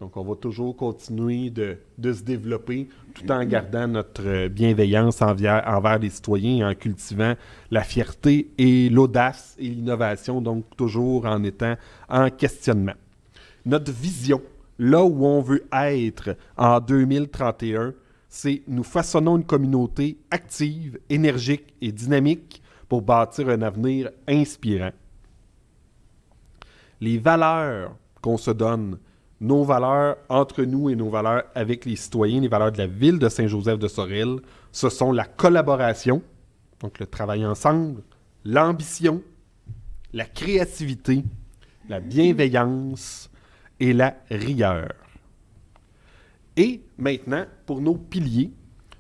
Donc, on va toujours continuer de se développer tout en gardant notre bienveillance envers les citoyens et en cultivant la fierté et l'audace et l'innovation, donc toujours en étant en questionnement. Notre vision, là où on veut être en 2031, c'est « Nous façonnons une communauté active, énergique et dynamique pour bâtir un avenir inspirant. » Les valeurs qu'on se donne, nos valeurs entre nous et nos valeurs avec les citoyens, les valeurs de la ville de Saint-Joseph-de-Sorel, ce sont la collaboration, donc le travail ensemble, l'ambition, la créativité, la bienveillance et la rigueur. Et maintenant, pour nos piliers,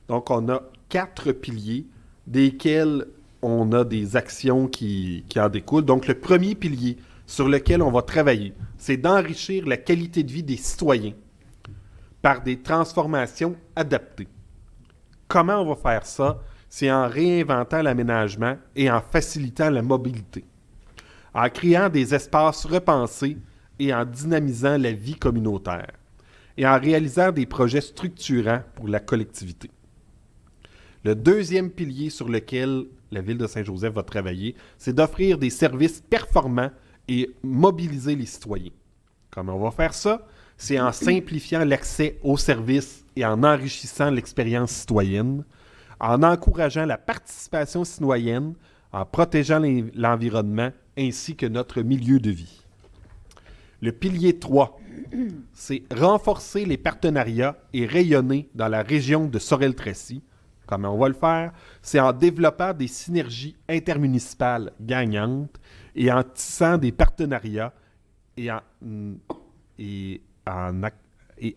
donc on a 4 piliers desquels on a des actions qui en découlent. Donc le premier pilier sur lequel on va travailler, c'est d'enrichir la qualité de vie des citoyens par des transformations adaptées. Comment on va faire ça? C'est en réinventant l'aménagement et en facilitant la mobilité, en créant des espaces repensés et en dynamisant la vie communautaire, et en réalisant des projets structurants pour la collectivité. Le deuxième pilier sur lequel la Ville de Saint-Joseph va travailler, c'est d'offrir des services performants et mobiliser les citoyens. Comment on va faire ça? C'est en simplifiant l'accès aux services et en enrichissant l'expérience citoyenne, en encourageant la participation citoyenne, en protégeant l'environnement ainsi que notre milieu de vie. Le pilier 3, c'est renforcer les partenariats et rayonner dans la région de Sorel-Tracy. Comment on va le faire? C'est en développant des synergies intermunicipales gagnantes et en tissant des partenariats et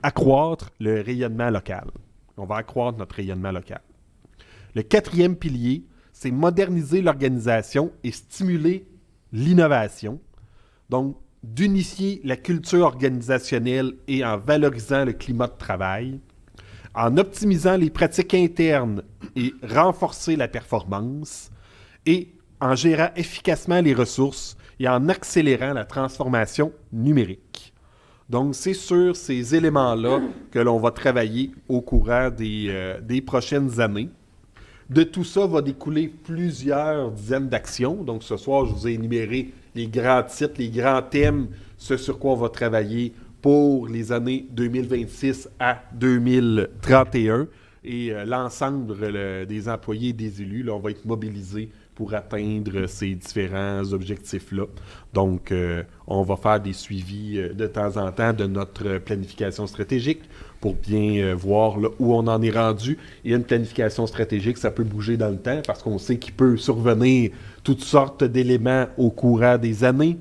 accroître le rayonnement local. On va accroître notre rayonnement local. Le quatrième pilier, c'est moderniser l'organisation et stimuler l'innovation. Donc, d'unifier la culture organisationnelle et en valorisant le climat de travail, en optimisant les pratiques internes et renforcer la performance, et en gérant efficacement les ressources et en accélérant la transformation numérique. Donc, c'est sur ces éléments-là que l'on va travailler au courant des prochaines années. De tout ça va découler plusieurs dizaines d'actions. Donc, ce soir, je vous ai énuméré les grands titres, les grands thèmes, ce sur quoi on va travailler pour les années 2026 à 2031. Et l'ensemble des employés et des élus, là, on va être mobilisés pour atteindre ces différents objectifs-là. Donc, on va faire des suivis de temps en temps de notre planification stratégique pour bien voir là, où on en est rendu. Et une planification stratégique, ça peut bouger dans le temps parce qu'on sait qu'il peut survenir toutes sortes d'éléments au courant des années.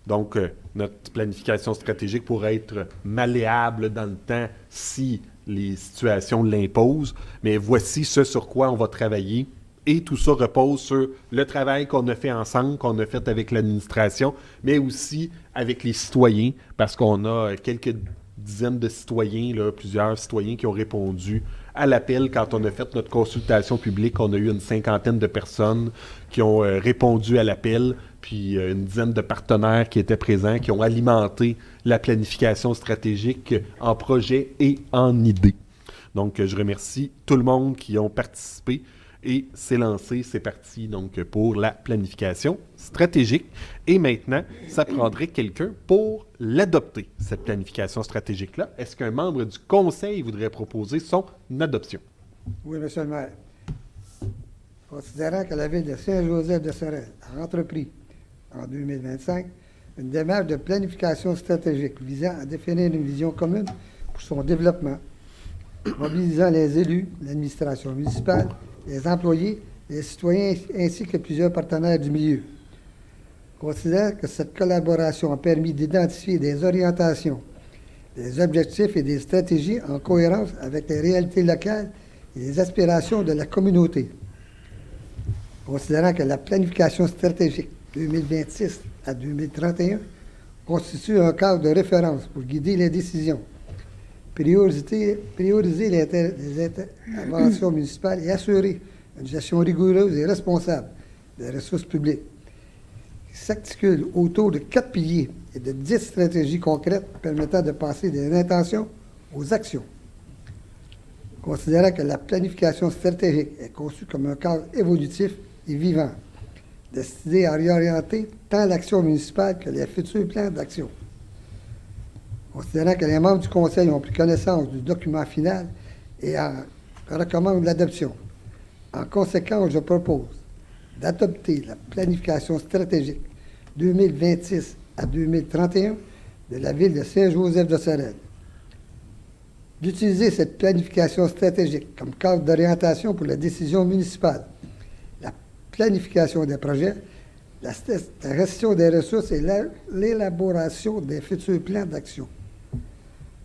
Donc, notre planification stratégique pourrait être malléable dans le temps si les situations l'imposent. Mais voici ce sur quoi on va travailler. Et tout ça repose sur le travail qu'on a fait ensemble, qu'on a fait avec l'administration, mais aussi avec les citoyens, parce qu'on a quelques dizaines de citoyens, là, plusieurs citoyens qui ont répondu à l'appel quand on a fait notre consultation publique. On a eu une 50aine de personnes qui ont répondu à l'appel, puis une dizaine de partenaires qui étaient présents, qui ont alimenté la planification stratégique en projet et en idées. Donc, je remercie tout le monde qui ont participé. Et c'est lancé, c'est parti donc pour la planification stratégique. Et maintenant, ça prendrait quelqu'un pour l'adopter, cette planification stratégique-là. Est-ce qu'un membre du conseil voudrait proposer son adoption? Oui, M. le maire. Considérant que la Ville de Saint-Joseph-de-Sorel a entrepris en 2025 une démarche de planification stratégique visant à définir une vision commune pour son développement, mobilisant les élus, l'administration municipale, les employés, les citoyens ainsi que plusieurs partenaires du milieu. Considère que cette collaboration a permis d'identifier des orientations, des objectifs et des stratégies en cohérence avec les réalités locales et les aspirations de la communauté. Considérant que la planification stratégique 2026 à 2031 constitue un cadre de référence pour guider les décisions, prioriser les interventions municipales et assurer une gestion rigoureuse et responsable des ressources publiques, qui s'articule autour de 4 piliers et de 10 stratégies concrètes permettant de passer des intentions aux actions. Considérant que la planification stratégique est conçue comme un cadre évolutif et vivant, destiné à réorienter tant l'action municipale que les futurs plans d'action. Considérant que les membres du Conseil ont pris connaissance du document final et en recommandent l'adoption. En conséquence, je propose d'adopter la planification stratégique 2026 à 2031 de la Ville de Saint-Joseph-de-Sorel. D'utiliser cette planification stratégique comme cadre d'orientation pour la décision municipale, la planification des projets, la gestion des ressources et l'élaboration des futurs plans d'action.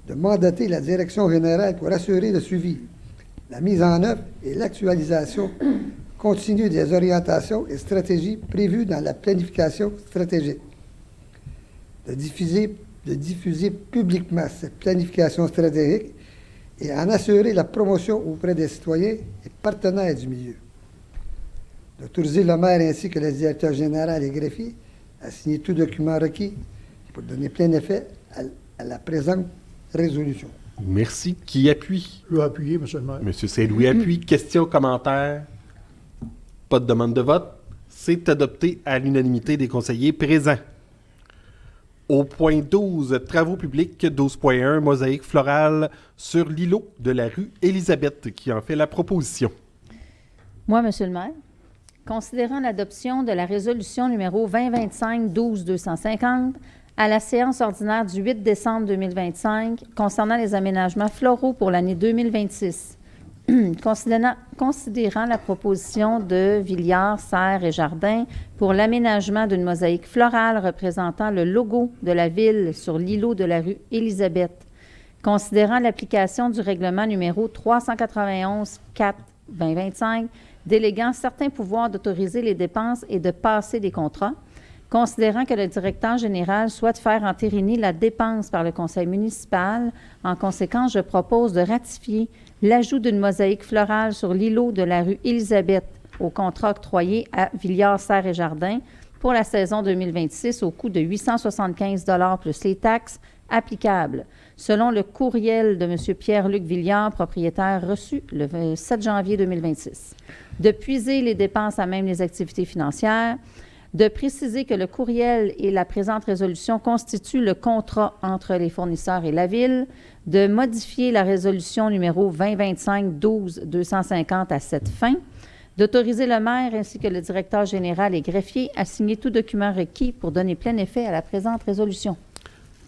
De mandater la direction générale pour assurer le suivi, la mise en œuvre et l'actualisation continue des orientations et stratégies prévues dans la planification stratégique. De diffuser publiquement cette planification stratégique et en assurer la promotion auprès des citoyens et partenaires du milieu. D'autoriser le maire ainsi que le directeur général et greffier à signer tout document requis pour donner plein effet à la présente résolution. Merci. Qui appuie? Je vais appuyer, M. le maire. Monsieur Saint-Louis appuie. Questions, commentaires? Pas de demande de vote. C'est adopté à l'unanimité des conseillers présents. Au point 12, travaux publics, 12.1, mosaïque florale sur l'îlot de la rue Élisabeth, qui en fait la proposition. Moi, Monsieur le maire, considérant l'adoption de la résolution numéro 2025-12-250 à la séance ordinaire du 8 décembre 2025 concernant les aménagements floraux pour l'année 2026, considérant la proposition de Villiard, Serres et Jardin pour l'aménagement d'une mosaïque florale représentant le logo de la ville sur l'îlot de la rue Élisabeth, considérant l'application du règlement numéro 391-4-2025 déléguant certains pouvoirs d'autoriser les dépenses et de passer des contrats, considérant que le directeur général souhaite faire entériner la dépense par le conseil municipal. En conséquence, je propose de ratifier l'ajout d'une mosaïque florale sur l'îlot de la rue Élisabeth au contrat octroyé à Villiard, Serres et Jardin pour la saison 2026 au coût de 875 $ plus les taxes applicables, selon le courriel de M. Pierre-Luc Villiard, propriétaire, reçu le 7 janvier 2026. De puiser les dépenses à même les activités financières, de préciser que le courriel et la présente résolution constituent le contrat entre les fournisseurs et la Ville, de modifier la résolution numéro 2025-12-250 à cette fin, d'autoriser le maire ainsi que le directeur général et greffier à signer tout document requis pour donner plein effet à la présente résolution.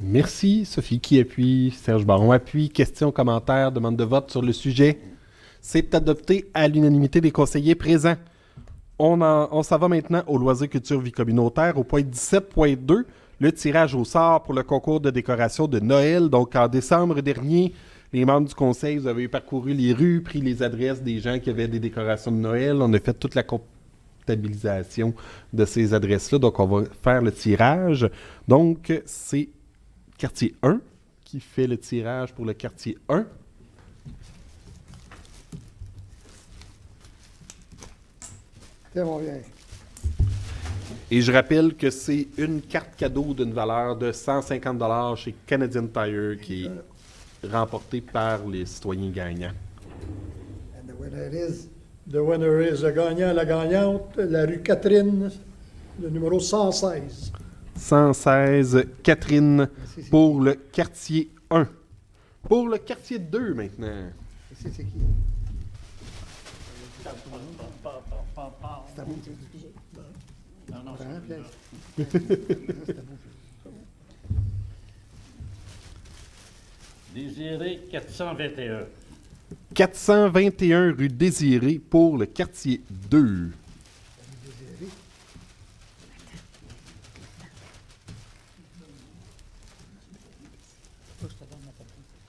Merci. Sophie qui appuie. Serge Baron appuie. Questions, commentaires, demande de vote sur le sujet. C'est adopté à l'unanimité des conseillers présents. On s'en va maintenant au loisirs culture vie communautaire, au point 17.2, le tirage au sort pour le concours de décoration de Noël. Donc, en décembre dernier, les membres du conseil, vous avez parcouru les rues, pris les adresses des gens qui avaient des décorations de Noël. On a fait toute la comptabilisation de ces adresses-là. Donc, on va faire le tirage. Donc, c'est quartier 1 qui fait le tirage pour le quartier 1. C'est bon, bien. Et je rappelle que c'est une carte cadeau d'une valeur de 150 $ chez Canadian Tire qui est remportée par les citoyens gagnants. And the winner is... The winner is le gagnant, la gagnante, la rue Catherine, le numéro 116. 116, Catherine, Ici, c'est pour le quartier 1. Pour le quartier 2 maintenant. Ici, c'est qui? C'est à vous. Non, non, Hein, Pierre? Désiré 421. 421 rue Désirée pour le quartier 2.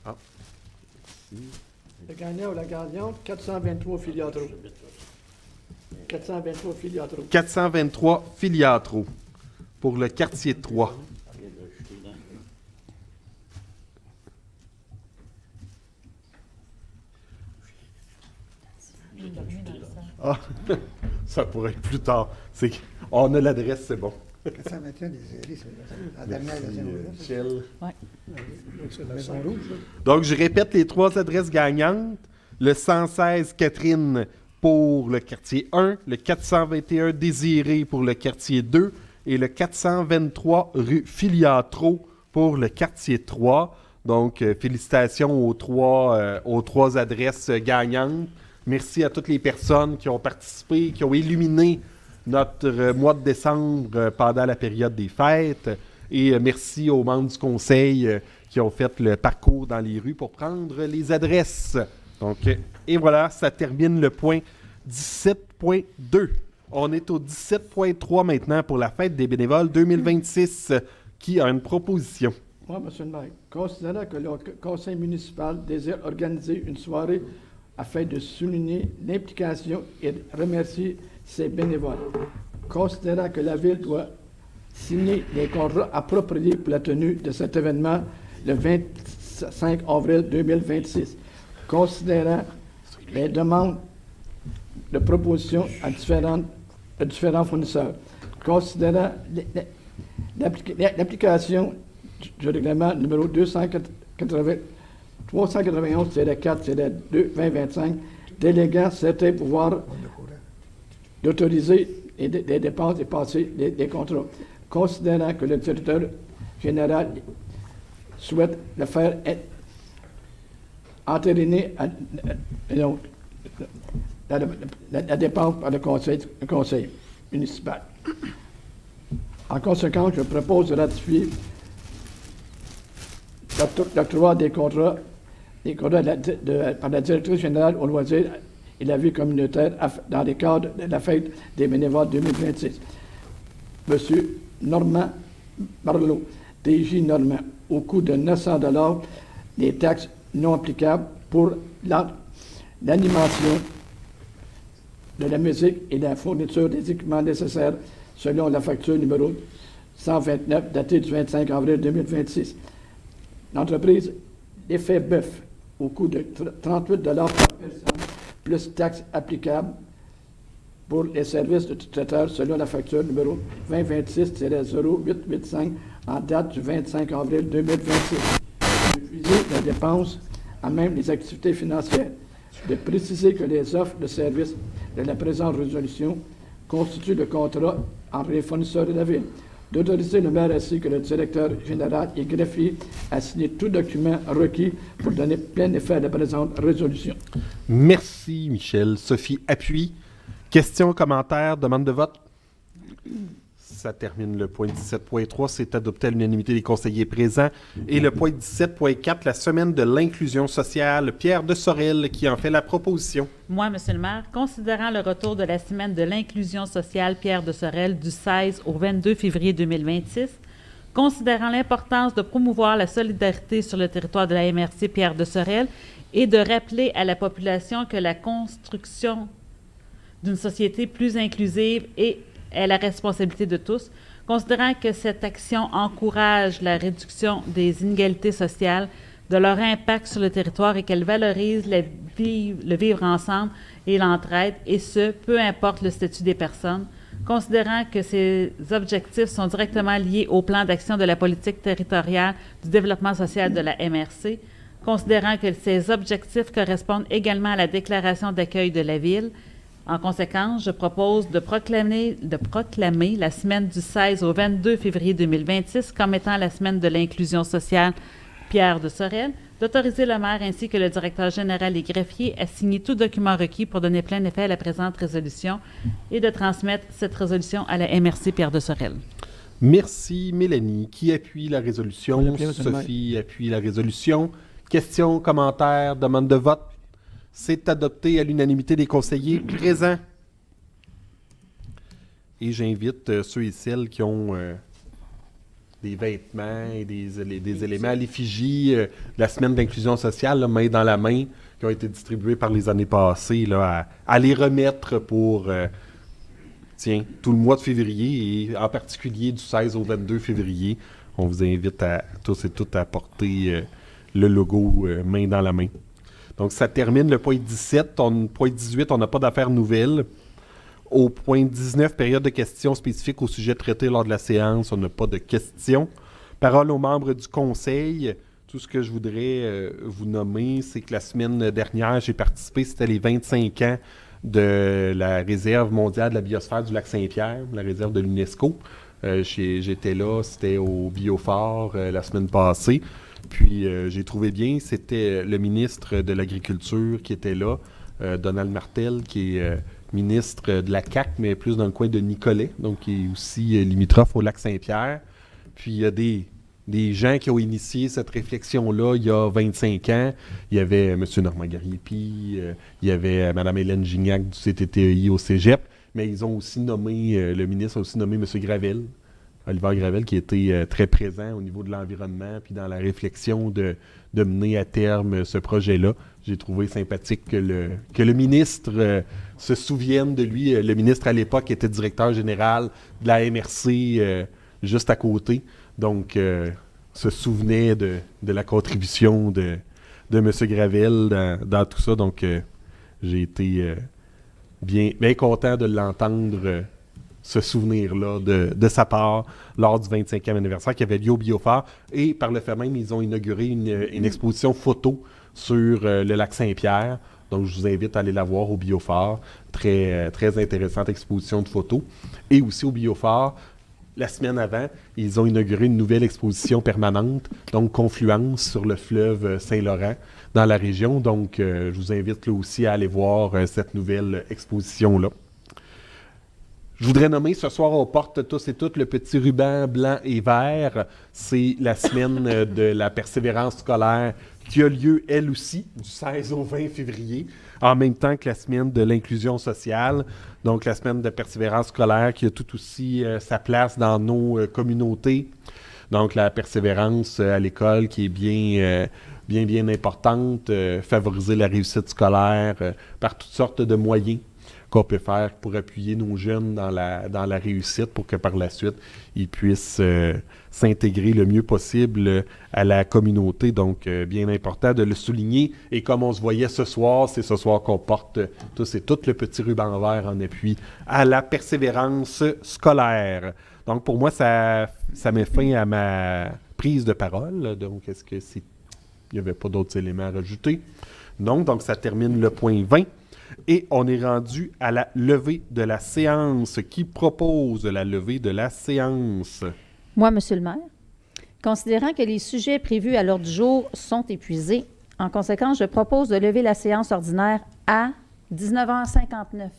Ah. Le gagnant ou la gagnante, 423 Filiatro. 423 Filiatro. 423 Filiatro pour le quartier 3. Ah, ça pourrait être plus tard. On a l'adresse, c'est bon. 421 des séries, c'est la dernière de Michel. C'est la Maison 5. Rouge. Donc, je répète les trois adresses gagnantes. Le 116 Catherine pour le quartier 1, le 421 Désiré pour le quartier 2 et le 423 rue Filiatro pour le quartier 3. Donc, félicitations aux trois adresses gagnantes. Merci à toutes les personnes qui ont participé, qui ont illuminé notre mois de décembre pendant la période des fêtes. Et merci aux membres du conseil qui ont fait le parcours dans les rues pour prendre les adresses. Donc, et voilà, ça termine le point 17.2. On est au 17.3 maintenant pour la fête des bénévoles 2026. Qui a une proposition? Moi, M. le maire, considérant que le conseil municipal désire organiser une soirée afin de souligner l'implication et de remercier ses bénévoles, considérant que la Ville doit signer les contrats appropriés pour la tenue de cet événement le 25 avril 2026, considérant les demandes de propositions à différents fournisseurs, considérant l'application du règlement numéro 280 391-4-2-2025, déléguant certains pouvoirs d'autoriser des dépenses et passer des contrats. Considérant que le directeur général souhaite le faire entériner la dépense par le conseil municipal. En conséquence, je propose de ratifier l'octroi des contrats par la directrice générale aux loisirs et la vie communautaire dans le cadre de la fête des bénévoles 2026. Monsieur Normand Barlow, TJ Normand, au coût de 900 $, des taxes non applicables pour l'animation de la musique et la fourniture des équipements nécessaires selon la facture numéro 129 datée du 25 avril 2026. L'entreprise L'Effet Bœuf, au coût de 38 $ par personne, plus taxes applicables pour les services de traiteur selon la facture numéro 2026-0885 en date du 25 avril 2026. Refuser la dépense à même les activités financières. De préciser que les offres de services de la présente résolution constituent le contrat entre les fournisseurs de la ville. D'autoriser le maire ainsi que le directeur général et greffier à signer tout document requis pour donner plein effet à la présente résolution. Merci, Michel. Sophie, appuie. Questions, commentaires, demande de vote? Ça termine le point 17.3. C'est adopté à l'unanimité des conseillers présents. Et le point 17.4, la semaine de l'inclusion sociale. Pierre de Sorel qui en fait la proposition. Moi, Monsieur le maire, considérant le retour de la semaine de l'inclusion sociale Pierre de Sorel du 16 au 22 février 2026, considérant l'importance de promouvoir la solidarité sur le territoire de la MRC Pierre de Sorel et de rappeler à la population que la construction d'une société plus inclusive est la responsabilité de tous, considérant que cette action encourage la réduction des inégalités sociales, de leur impact sur le territoire et qu'elle valorise le vivre ensemble et l'entraide, et ce, peu importe le statut des personnes, considérant que ces objectifs sont directement liés au plan d'action de la politique territoriale du développement social de la MRC, considérant que ces objectifs correspondent également à la déclaration d'accueil de la ville. En conséquence, je propose de proclamer la semaine du 16 au 22 février 2026 comme étant la semaine de l'inclusion sociale Pierre de Sorel, d'autoriser le maire ainsi que le directeur général et greffier à signer tout document requis pour donner plein effet à la présente résolution et de transmettre cette résolution à la MRC Pierre de Sorel. Merci, Mélanie. Qui appuie la résolution? Appuie, Sophie appuie la résolution. Questions, commentaires, demande de vote? C'est adopté à l'unanimité des conseillers présents. Et j'invite ceux et celles qui ont des vêtements et des éléments à l'effigie de la semaine d'inclusion sociale, là, main dans la main, qui ont été distribués par les années passées, là, à les remettre pour tout le mois de février et en particulier du 16 au 22 février. On vous invite à tous et toutes à porter le logo main dans la main. Donc, ça termine le point 17. Point 18, on n'a pas d'affaires nouvelles. Au point 19, période de questions spécifiques au sujet traité lors de la séance, on n'a pas de questions. Parole aux membres du conseil. Tout ce que je voudrais vous nommer, c'est que la semaine dernière, j'ai participé, c'était les 25 ans de la réserve mondiale de la biosphère du lac Saint-Pierre, la réserve de l'UNESCO. J'étais là, c'était au Biofort la semaine passée. Puis j'ai trouvé bien, c'était le ministre de l'Agriculture qui était là, Donald Martel, qui est ministre de la CAQ, mais plus dans le coin de Nicolet, donc qui est aussi limitrophe au lac Saint-Pierre. Puis il y a des gens qui ont initié cette réflexion-là il y a 25 ans. Il y avait M. Normand Gariepi, il y avait Mme Hélène Gignac du CTTI au Cégep, mais ils ont aussi nommé, le ministre a aussi nommé M. Gravel, Oliver Gravel, qui était très présent au niveau de l'environnement puis dans la réflexion de mener à terme ce projet-là. J'ai trouvé sympathique que le ministre se souvienne de lui. Le ministre, à l'époque, était directeur général de la MRC juste à côté. Donc, se souvenait de la contribution de M. Gravel dans tout ça. Donc, j'ai été bien content de l'entendre ce souvenir-là de sa part lors du 25e anniversaire qui avait lieu au Biophare. Et par le fait même, ils ont inauguré une exposition photo sur le lac Saint-Pierre. Donc, je vous invite à aller la voir au Biophare. Très, très intéressante exposition de photos. Et aussi au Biophare, la semaine avant, ils ont inauguré une nouvelle exposition permanente, donc confluence sur le fleuve Saint-Laurent dans la région. Donc, je vous invite là aussi à aller voir cette nouvelle exposition-là. Je voudrais nommer ce soir, on porte tous et toutes le petit ruban blanc et vert. C'est la semaine de la persévérance scolaire qui a lieu, elle aussi, du 16 au 20 février, en même temps que la semaine de l'inclusion sociale. Donc, la semaine de persévérance scolaire qui a tout aussi sa place dans nos communautés. Donc, la persévérance à l'école qui est bien importante, favoriser la réussite scolaire par toutes sortes de moyens qu'on peut faire pour appuyer nos jeunes dans la réussite pour que par la suite, ils puissent s'intégrer le mieux possible à la communauté. Donc, bien important de le souligner. Et comme on se voyait ce soir, c'est ce soir qu'on porte tous et toutes le petit ruban vert en appui à la persévérance scolaire. Donc, pour moi, ça met fin à ma prise de parole. Donc, est-ce que il n'y avait pas d'autres éléments à rajouter? Non, donc ça termine le point 20. Et on est rendu à la levée de la séance. Qui propose la levée de la séance? Moi, Monsieur le maire. Considérant que les sujets prévus à l'ordre du jour sont épuisés, en conséquence, je propose de lever la séance ordinaire à 19h59.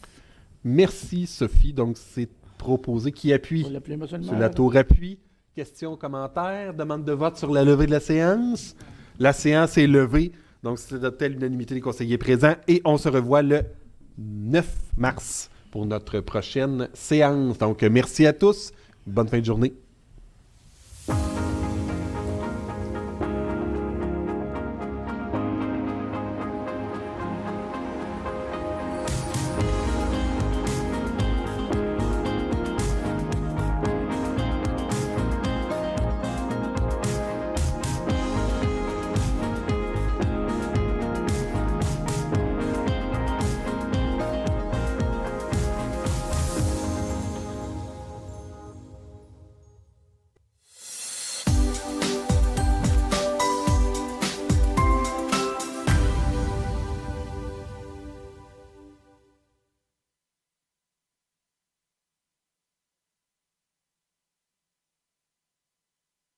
Merci, Sophie. Donc, c'est proposé. Qui appuie? Pour l'appeler, monsieur le Sur maire. la tour appuie. Questions, commentaires, demande de vote sur la levée de la séance. La séance est levée. Donc, c'est adopté à l'unanimité des conseillers présents. Et on se revoit le 9 mars pour notre prochaine séance. Donc, merci à tous. Bonne fin de journée.